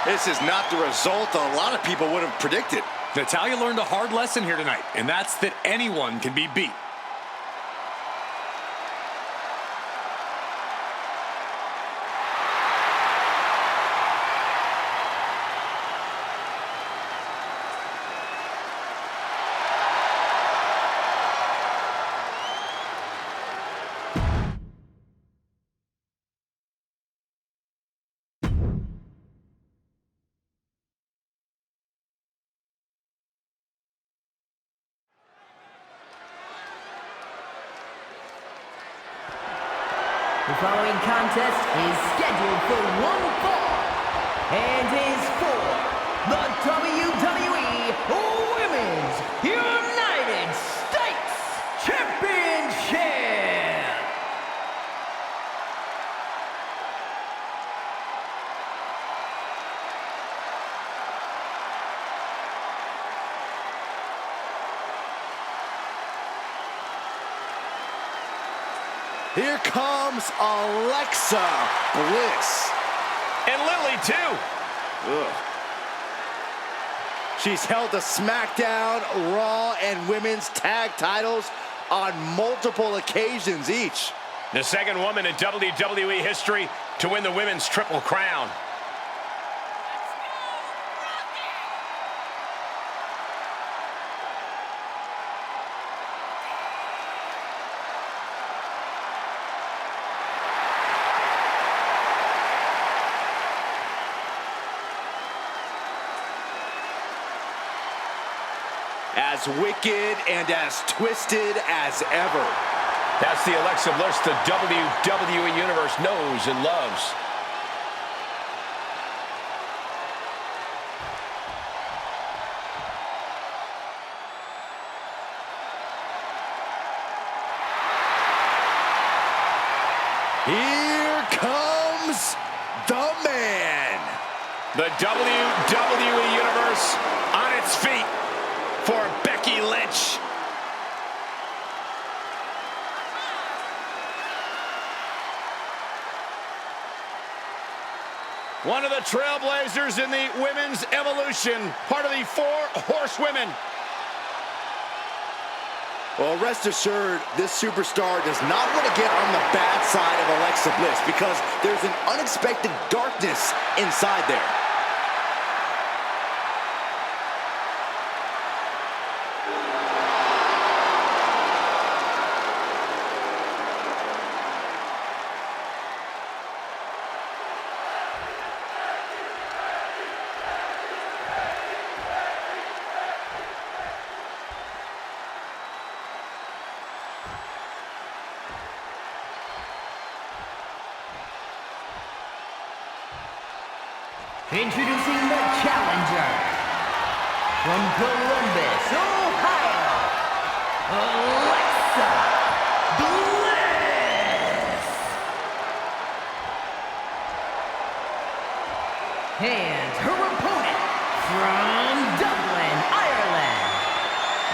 This is not the result that a lot of people would have predicted. Natalya learned a hard lesson here tonight, and that's that anyone can be beat. The following contest is scheduled for one fall and is for the WWE Women's United States Championship. Here comes Alexa Bliss. And Lily, too. Ugh. She's held the SmackDown, Raw, and Women's Tag titles on multiple occasions each. The second woman in WWE history to win the Women's Triple Crown. as wicked and as twisted as ever. That's the Alexa Bliss the WWE Universe knows and loves. Here comes the man. The WWE Universe on its feet for Becky Lynch. One of the trailblazers in the women's evolution, part of the 4 horsewomen. Well, rest assured, this superstar does not want to get on the bad side of Alexa Bliss because there's an unexpected darkness inside there. Introducing the challenger from Columbus, Ohio, Alexa Bliss. And her opponent from Dublin, Ireland,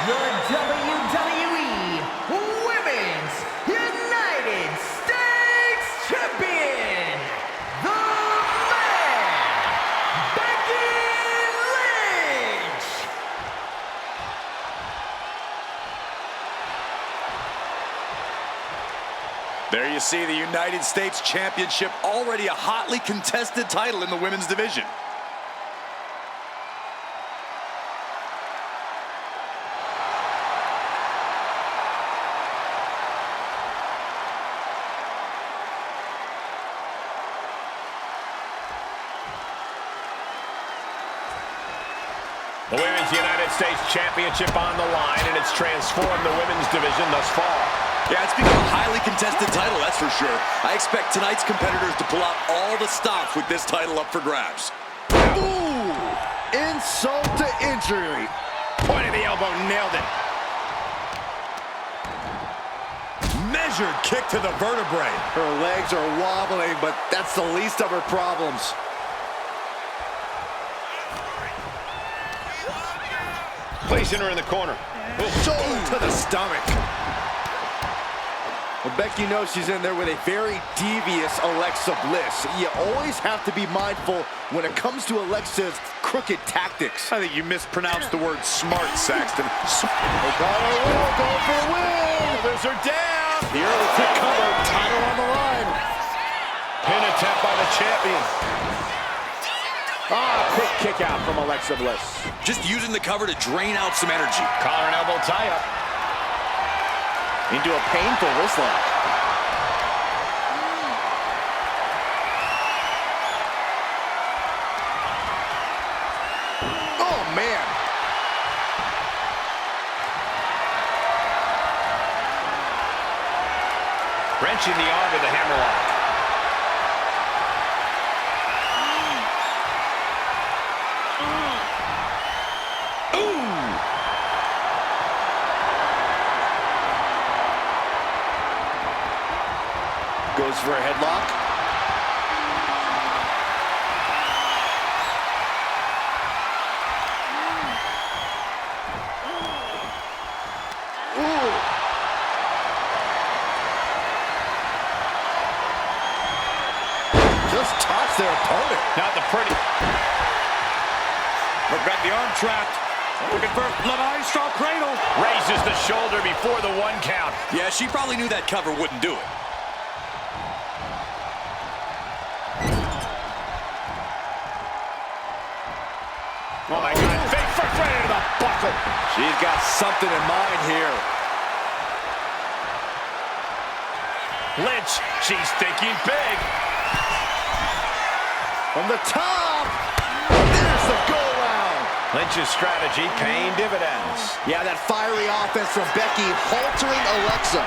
the WWE Women's United States Champion, the There you see the United States Championship, already a hotly contested title in the women's division. The Women's United States Championship on the line, and it's transformed the women's division thus far. Yeah, it's become a highly contested title, that's for sure. I expect tonight's competitors to pull out all the stops with this title up for grabs. Ooh! Insult to injury. Point of the elbow, nailed it. Measured kick to the vertebrae. Her legs are wobbling, but that's the least of her problems. Placing her in the corner. Shoulder to the stomach. Well, Becky knows she's in there with a very devious Alexa Bliss. You always have to be mindful when it comes to Alexa's crooked tactics. I think you mispronounced the word smart, Saxton. O'Connor will go for a win. Moves her down. The early kick cover, title on the line. Pin attempt by the champion. Quick kick out from Alexa Bliss. Just using the cover to drain out some energy. Collar and elbow tie up. Into a painful wrist lock. Oh, man. Wrenching the arm with the hammerlock. Goes for a headlock. Ooh. Just tossed their opponent. Not the pretty. But got the arm trapped. Looking for the maestro cradle. Raises the shoulder before the 1 count. Yeah, she probably knew that cover wouldn't do it. Oh my God, fake first right into the buckle. She's got something in mind here. Lynch, she's thinking big. From the top, there's the go round. Lynch's strategy paying dividends. Yeah, that fiery offense from Becky haltering Alexa.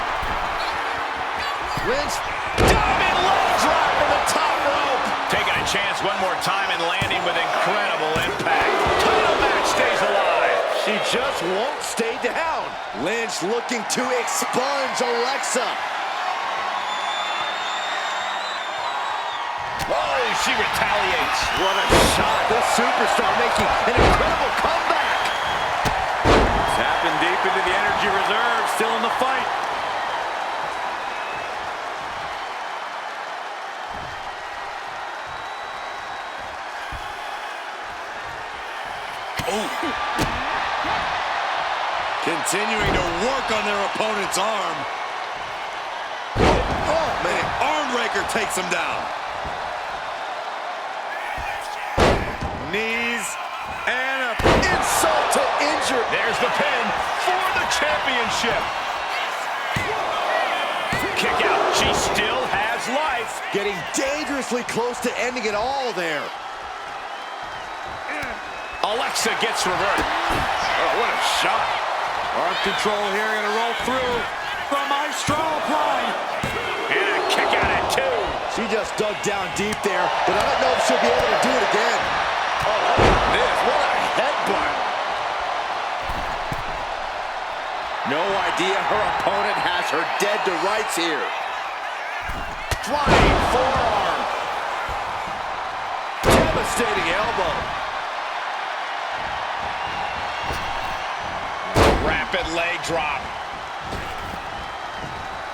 Lynch, diving leg drop from the top rope. Taking a chance one more time and landing with incredible impact. Title match stays alive. She just won't stay down. Lynch looking to expunge Alexa. Oh, she retaliates. What a shot. This superstar making an incredible comeback. Tapping deep into the energy reserve, still in the fight. Oh. Continuing to work on their opponent's arm. Oh, man. Arm raker takes him down. Knees and a Insult to injury. There's the pin for the championship. Kick out. She still has life. Getting dangerously close to ending it all there. Alexa gets reversed. Oh, what a shot. Arm control here, gonna roll through from Maestro line. And a kick out at 2. She just dug down deep there, but I don't know if she'll be able to do it again. Oh, this, what a headbutt. No idea her opponent has her dead to rights here. Flying forearm. Devastating elbow. Rapid leg drop.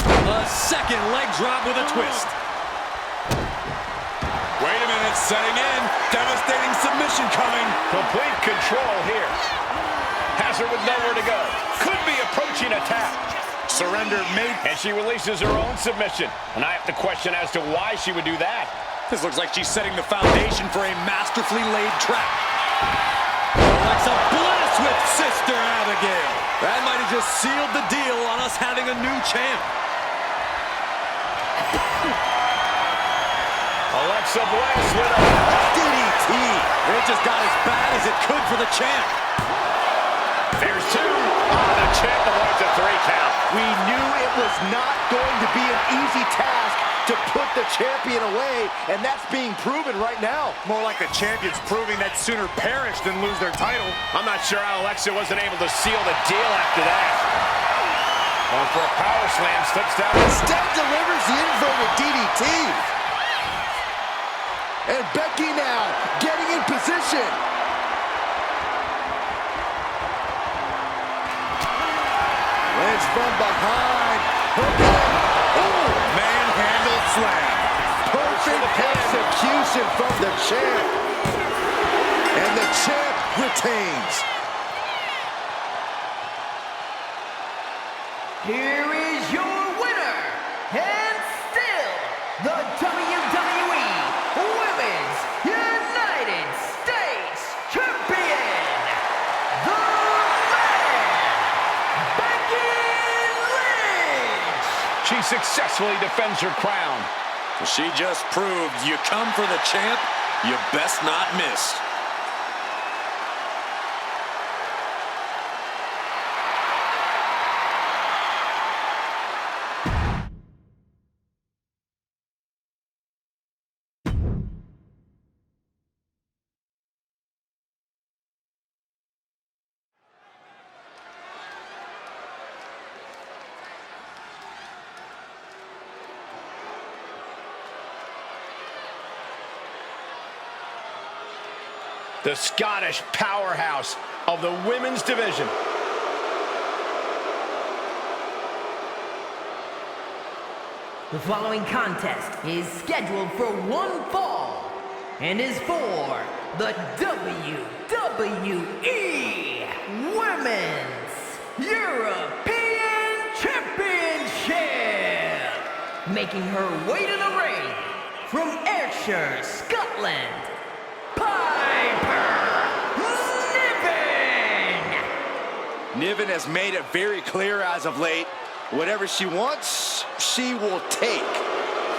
A second leg drop with a twist. wait a minute, setting in. Devastating submission coming. Complete control here. Has her with nowhere to go. Could be approaching a tap. Surrender made. And she releases her own submission. And I have to question as to why she would do that. This looks like she's setting the foundation for a masterfully laid trap. Alexa Bliss with Sister Abigail. That might have just sealed the deal on us having a new champ. Alexa Bliss with a DDT. It just got as bad as it could for the champ. There's 2. The champ avoids a 3 count. We knew it was not going to be an easy task to put the champion away, and that's being proven right now. More like the champions proving that sooner perish than lose their title. I'm not sure how Alexa wasn't able to seal the deal after that. Going for a power slam, slips down. Instead delivers the inverted DDT. And Becky now getting in position. Lynch from behind. Oh, Manhandle slam. perfect execution from the champ. And the champ retains. Here is your winner, and still the WWE Women's United States Champion, the man, Becky Lynch. She successfully defends her crown. She just proved you come for the champ, you best not miss. The Scottish powerhouse of the women's division. The following contest is scheduled for one fall and is for the WWE Women's European Championship. Making her way to the ring from Ayrshire, Scotland, Niven has made it very clear as of late, whatever she wants, she will take.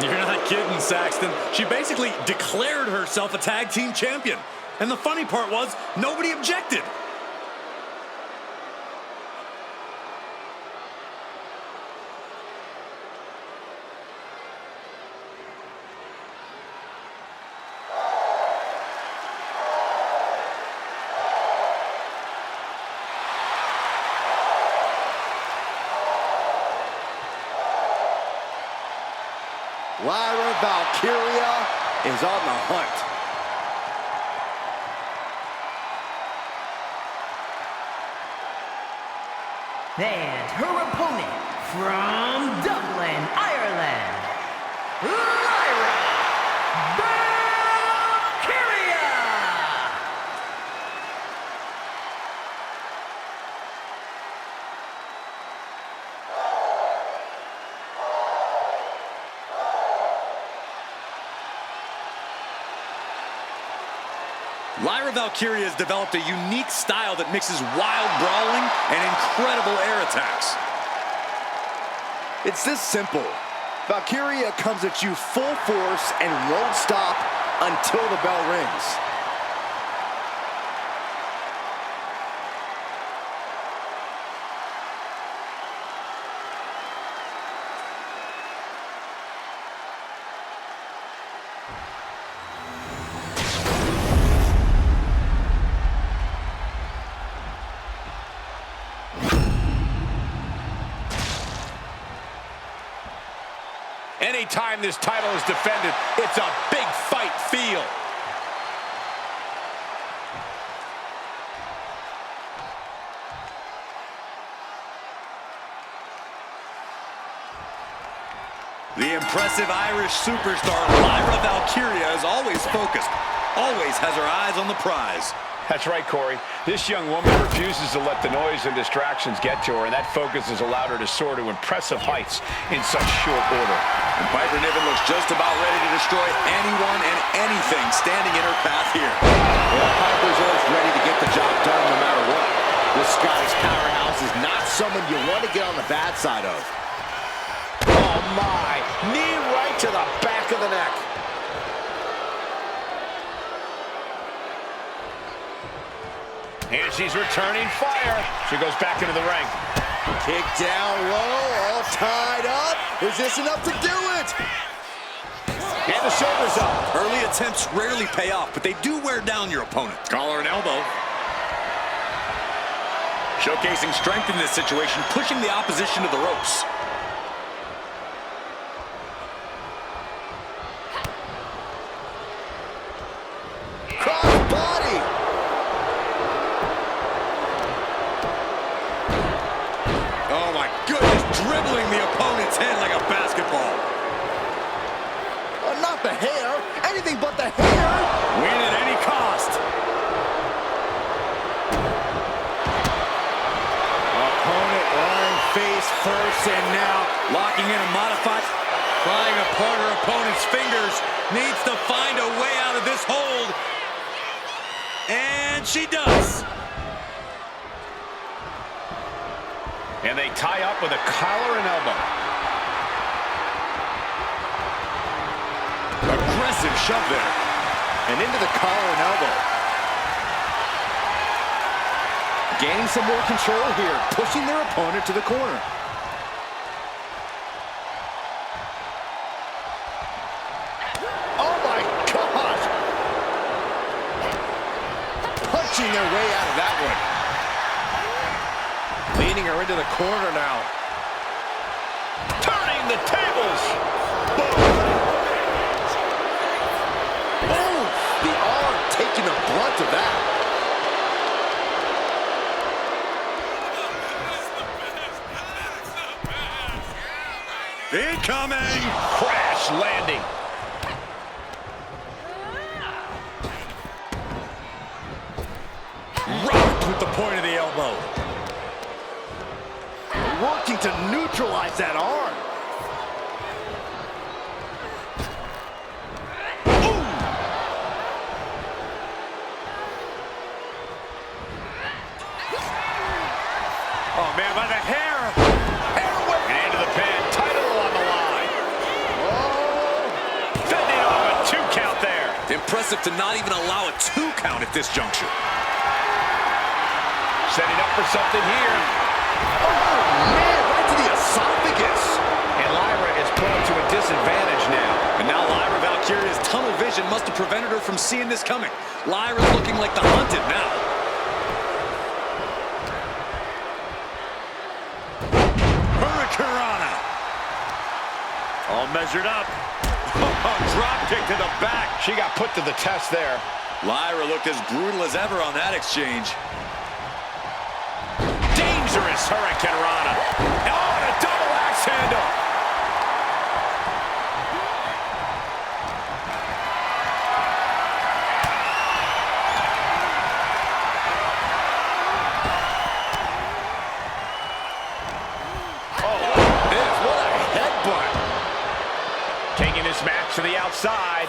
You're not kidding, Saxton. She basically declared herself a tag team champion. And the funny part was, nobody objected. Lyra Valkyria is on the hunt. And her opponent from Dublin, Ireland, Lyra Valkyria! Lyra Valkyria has developed a unique style that mixes wild brawling and incredible air attacks. It's this simple. Valkyria comes at you full force and won't stop until the bell rings. Anytime this title is defended, it's a big fight feel. The impressive Irish superstar Lyra Valkyria is always focused, always has her eyes on the prize. That's right, Corey. This young woman refuses to let the noise and distractions get to her, and that focus has allowed her to soar to impressive heights in such short order. And Piper Niven looks just about ready to destroy anyone and anything standing in her path here. Well, Piper's always ready to get the job done no matter what. This Scottish powerhouse is not someone you want to get on the bad side of. Oh, my. Knee right to the back of the neck. And she's returning fire. She goes back into the ring. Kick down low, all tied up. Is this enough to do it? And the shoulders up. Early attempts rarely pay off, but they do wear down your opponent. Collar and elbow. Showcasing strength in this situation, pushing the opposition to the ropes. Cross body. Oh my goodness, dribbling the opponent's head like a basketball. Not the hair, anything but the hair. Win at any cost. Opponent lying face first, and now Locking in a modified, prying apart her opponent's fingers, needs to find a way out of this hold. And she does. And they tie up with a collar and elbow. Aggressive shove there. and into the collar and elbow. Gaining some more control here, pushing their opponent to the corner. Oh my gosh! Punching their way out of that one. Leading her into the corner now. Turning the tables! Oh, the arm taking the brunt of that. Incoming! Crash landing. Rocked with the point of the elbow. Working to neutralize that arm. Oh man, by the hair. Hair whip. And into the pin. Title on the line. Oh. Fending off a 2 count there. impressive to not even allow a 2 count at this juncture. Setting up for something here. Oh, man, right to the esophagus. And Lyra is put to a disadvantage now. And now Lyra Valkyria's tunnel vision must have prevented her from seeing this coming. Lyra's looking like the hunted now. Hurricanrana. All measured up. Drop kick to the back. She got put to the test there. Lyra looked as brutal as ever on that exchange. Dangerous Hurricanrana. Oh, and a double axe handle. Match to the outside.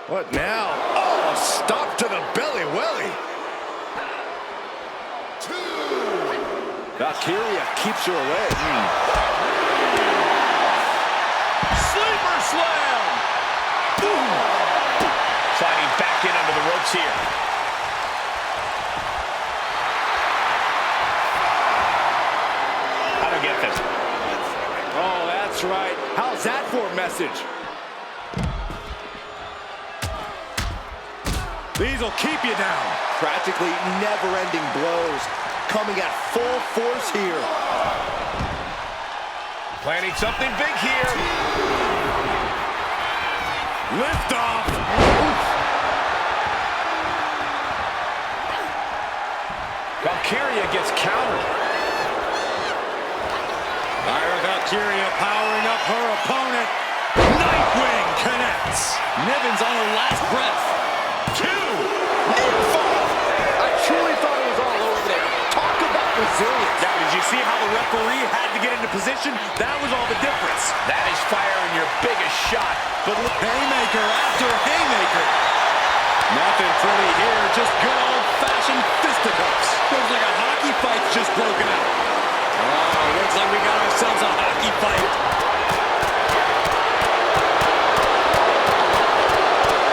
What now? Oh, stop to the belly welly. 2. Valkyria keeps her away. Sleeper slam. Boom. Sliding back in under the ropes here. Get this. Oh, that's right. How's that for a message? These will keep you down. Practically never-ending blows coming at full force here. Planning something big here. Lift off. Valkyria gets countered. Lyra Valkyria powering up her opponent. Nightwing connects. Niven's on her last breath. 2. Fall. I truly thought it was all over there. Talk about resilience. Now, did you see how the referee had to get into position? That was all the difference. That is firing your biggest shot. But look, haymaker after haymaker. Nothing pretty here, just good old-fashioned fisticuffs. Looks like a hockey fight's just broken out. Oh, looks like we got ourselves a hockey fight.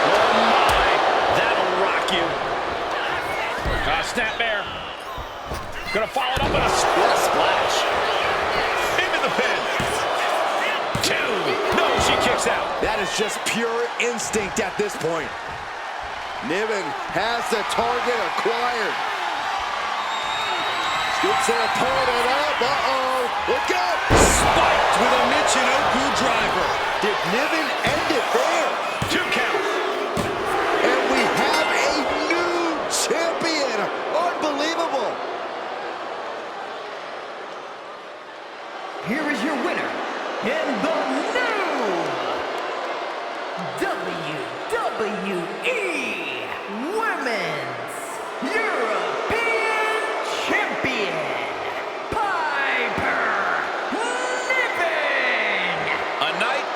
Oh my, that'll rock you. Snap there. Gonna follow it up with a splash. Into the pin. 2. No, she kicks out. That is just pure instinct at this point. Niven has the target acquired. Scoops their opponent up. Uh-oh. Look out. Spiked with a Michinoku driver. Did Niven end it there? 2 count. And we have a new champion. Unbelievable. Here is your winner, and the new WWE Women's European Champion, Niven. A night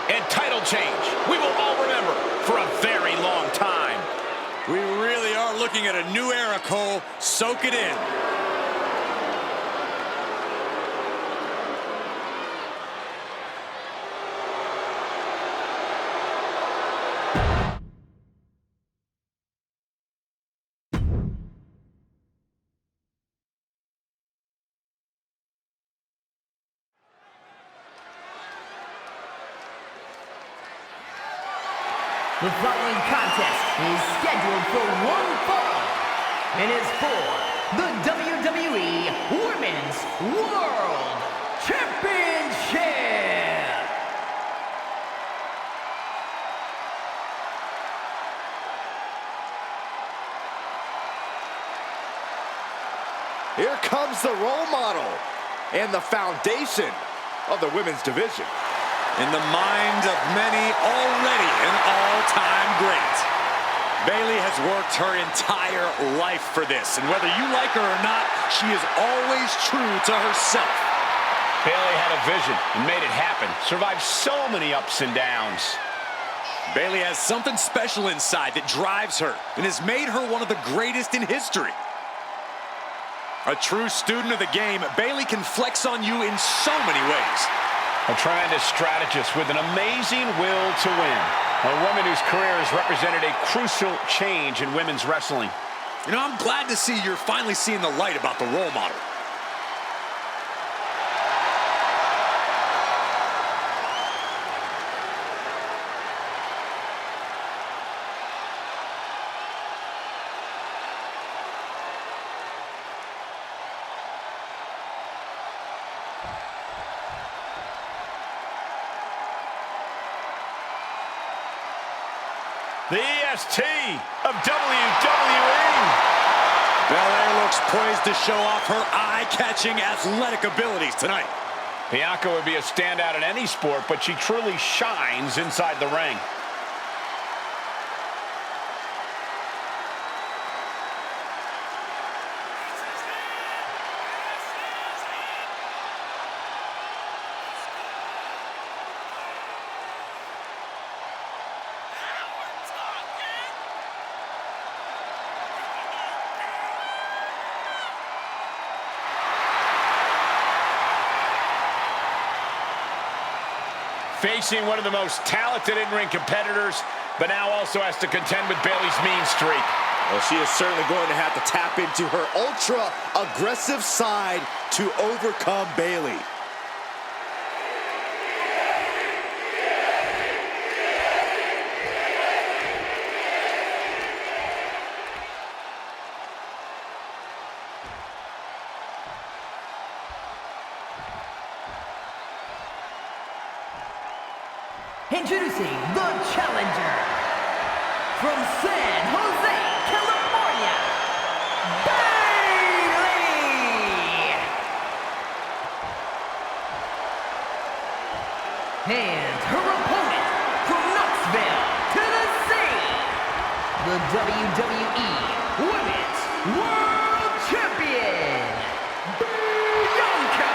and title change we will all remember for a very long time. We really are looking at a new era, Cole. Soak it in. The following contest is scheduled for one fall and is for the WWE Women's World Championship. Here comes the role model and the foundation of the women's division. In the mind of many, already an all-time great. Bayley has worked her entire life for this, and whether you like her or not, she is always true to herself. Bayley had a vision and made it happen. Survived so many ups and downs. Bayley has something special inside that drives her and has made her one of the greatest in history. A true student of the game, Bayley can flex on you in so many ways. A tremendous strategist with an amazing will to win. A woman whose career has represented a crucial change in women's wrestling. You know, I'm glad to see you're finally seeing the light about the role model. The EST of WWE. Belair looks poised to show off her eye-catching athletic abilities tonight. Bianca would be a standout in any sport, but she truly shines inside the ring. Facing one of the most talented in-ring competitors, but now also has to contend with Bayley's mean streak. Well, she is certainly going to have to tap into her ultra-aggressive side to overcome Bayley. Introducing the challenger from San Jose, California, Bayley! And her opponent from Knoxville, Tennessee, the WWE Women's World Champion, Bianca!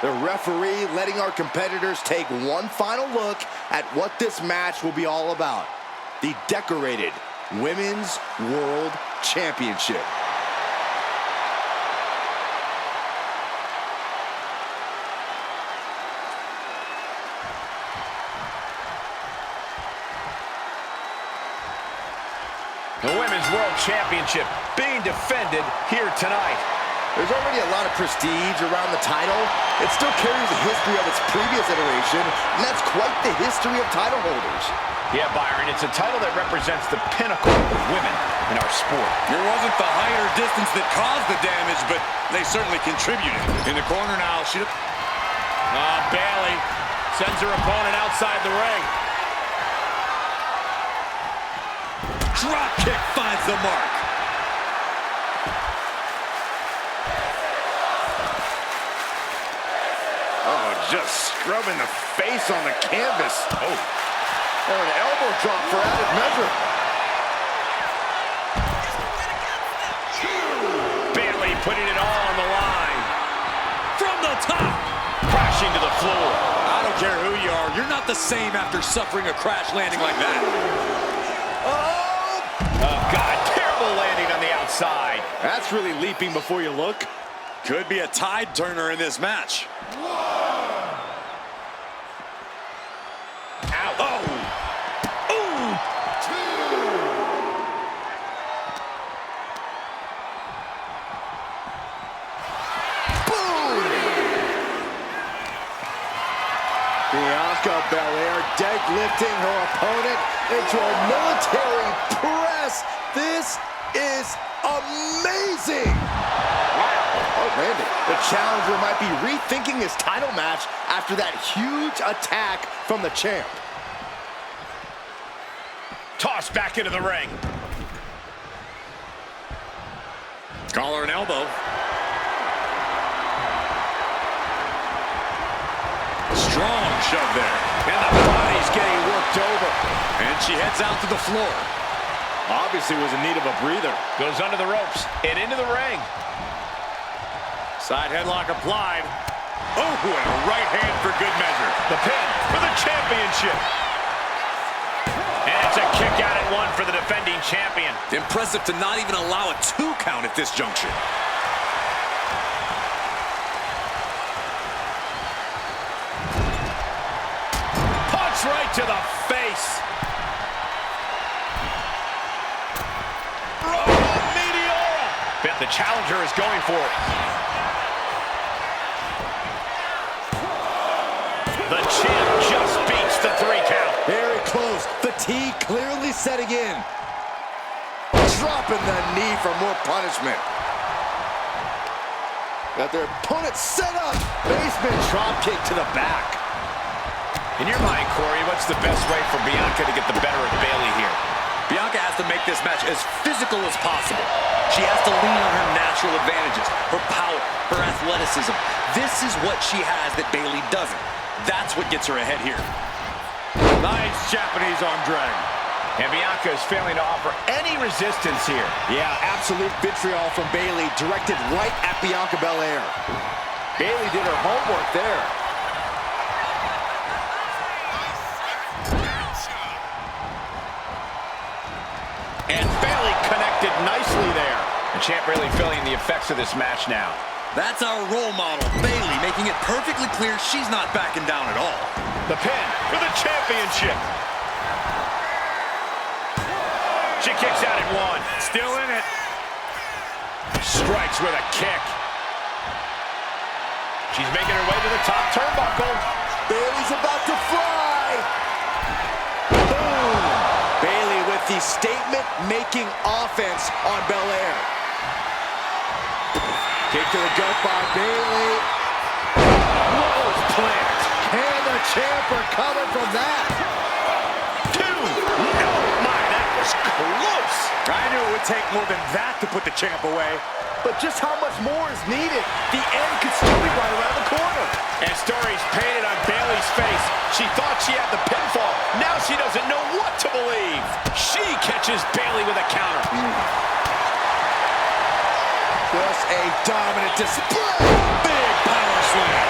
The referee letting our competitors take one final look at what this match will be all about. The decorated Women's World Championship. The Women's World Championship being defended here tonight. There's already a lot of prestige around the title. It still carries the history of its previous iteration, and that's quite the history of title holders. Yeah, Byron, it's a title that represents the pinnacle of women in our sport. It wasn't the height or distance that caused the damage, but they certainly contributed. In the corner now, Bayley sends her opponent outside the ring. Drop kick finds the mark. Just scrubbing the face on the canvas. Oh. And an elbow drop for added measure. Bayley putting it all on the line. From the top. Crashing to the floor. I don't care who you are. You're not the same after suffering a crash landing like that. Oh, God. Terrible landing on the outside. That's really leaping before you look. Could be a tide turner in this match. Bianca Belair deadlifting her opponent into a military press. This is amazing. Wow. Oh, Randy. The challenger might be rethinking his title match after that huge attack from the champ. Tossed back into the ring. Collar and elbow. Strong shove there. And the body's getting worked over. And she heads out to the floor. Obviously was in need of a breather. Goes under the ropes and into the ring. Side headlock applied. Oh, and a right hand for good measure. The pin for the championship. And it's a kick out at one for the defending champion. Impressive to not even allow a 2 count at this juncture. Punch right to the face. Bet the challenger is going for it. The champ just beats the 3 count. Very close. Fatigue clearly setting in. Dropping the knee for more punishment. Got their opponent set up. Basement drop kick to the back. In your mind, Corey, what's the best way for Bianca to get the better of Bayley here? Bianca has to make this match as physical as possible. She has to lean on her natural advantages, her power, her athleticism. This is what she has that Bayley doesn't. That's what gets her ahead here. Nice Japanese arm drag. And Bianca is failing to offer any resistance here. Yeah, absolute vitriol from Bayley directed right at Bianca Belair. Bayley did her homework there. And Bayley connected nicely there. The champ really feeling the effects of this match now. That's our role model, Bayley, making it perfectly clear she's not backing down at all. The pin for the championship. She kicks out at 1. Still in it. Strikes with a kick. She's making her way to the top turnbuckle. Bayley's about to fly. Boom. Bayley with the statement-making offense on Belair. Kick to the gut by Bayley. Rose plant. Can the champ recover from that? 2. No, my, that was close. I knew it would take more than that to put the champ away. But just how much more is needed? The end could still be right around the corner. And stories painted on Bayley's face. She thought she had the pinfall. Now she doesn't know what to believe. She catches Bayley with a counter. Just a dominant display. Big power slam.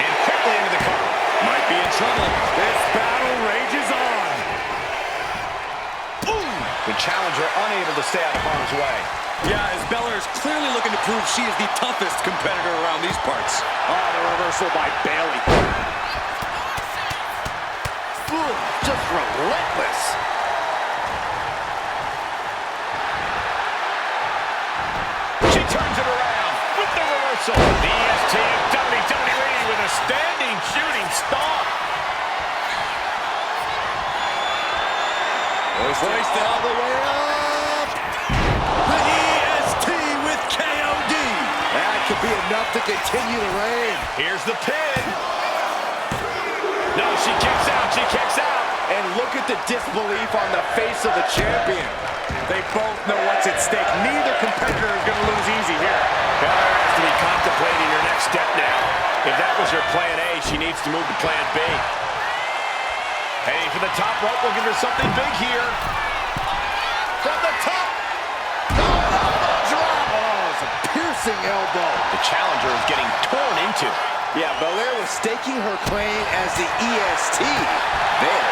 And quickly into the cover. Might be in trouble. This battle rages on. Boom! The challenger unable to stay out of harm's way. Yeah, as Belair is clearly looking to prove she is the toughest competitor around these parts. Oh, the reversal by Bayley. Ooh, just relentless. She turns it around with the reversal. The EST of WWE with a standing shooting star. Hoisted all the way up. The EST with KOD. That could be enough to continue the reign. Here's the pin. No, she kicks out. She kicks out. And look at the disbelief on the face of the champion. They both know what's at stake. Neither competitor is going to lose easy here. Belair has to be contemplating her next step now. If that was her plan A, she needs to move to plan B. Heading for the top rope, looking for something big here. From the top. Drop. Oh, it's a piercing elbow. The challenger is getting torn into. Yeah, Belair was staking her claim as the EST there.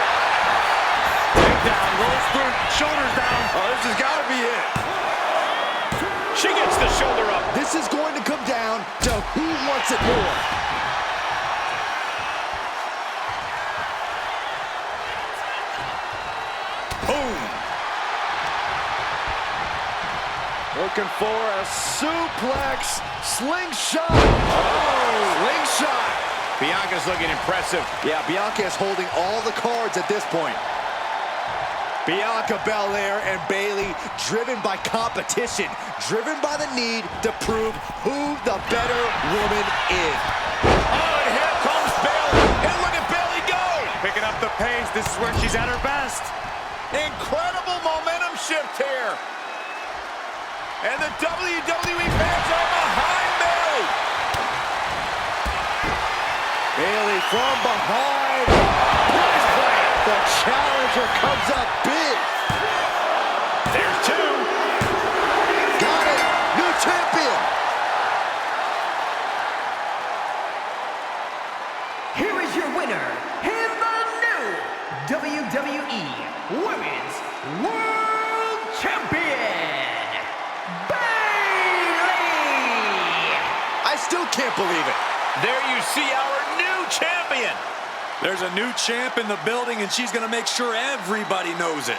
Down, rolls through, shoulders down. Oh, this has got to be it. She gets the shoulder up. This is going to come down to who wants it more. Boom. Looking for a suplex slingshot. Oh, slingshot. Bianca's looking impressive. Yeah, Bianca is holding all the cards at this point. Bianca Belair and Bayley driven by competition, driven by the need to prove who the better woman is. Oh, and here comes Bayley. And look at Bayley go. Picking up the pace. This is where she's at her best. Incredible momentum shift here. And the WWE fans are behind Bayley. Bayley from behind. The challenger comes up big. There's 2. Got it. New champion. Here is your winner, and the new WWE Women's World Champion, Bayley! I still can't believe it. There you see our new champion. There's a new champ in the building, and she's going to make sure everybody knows it.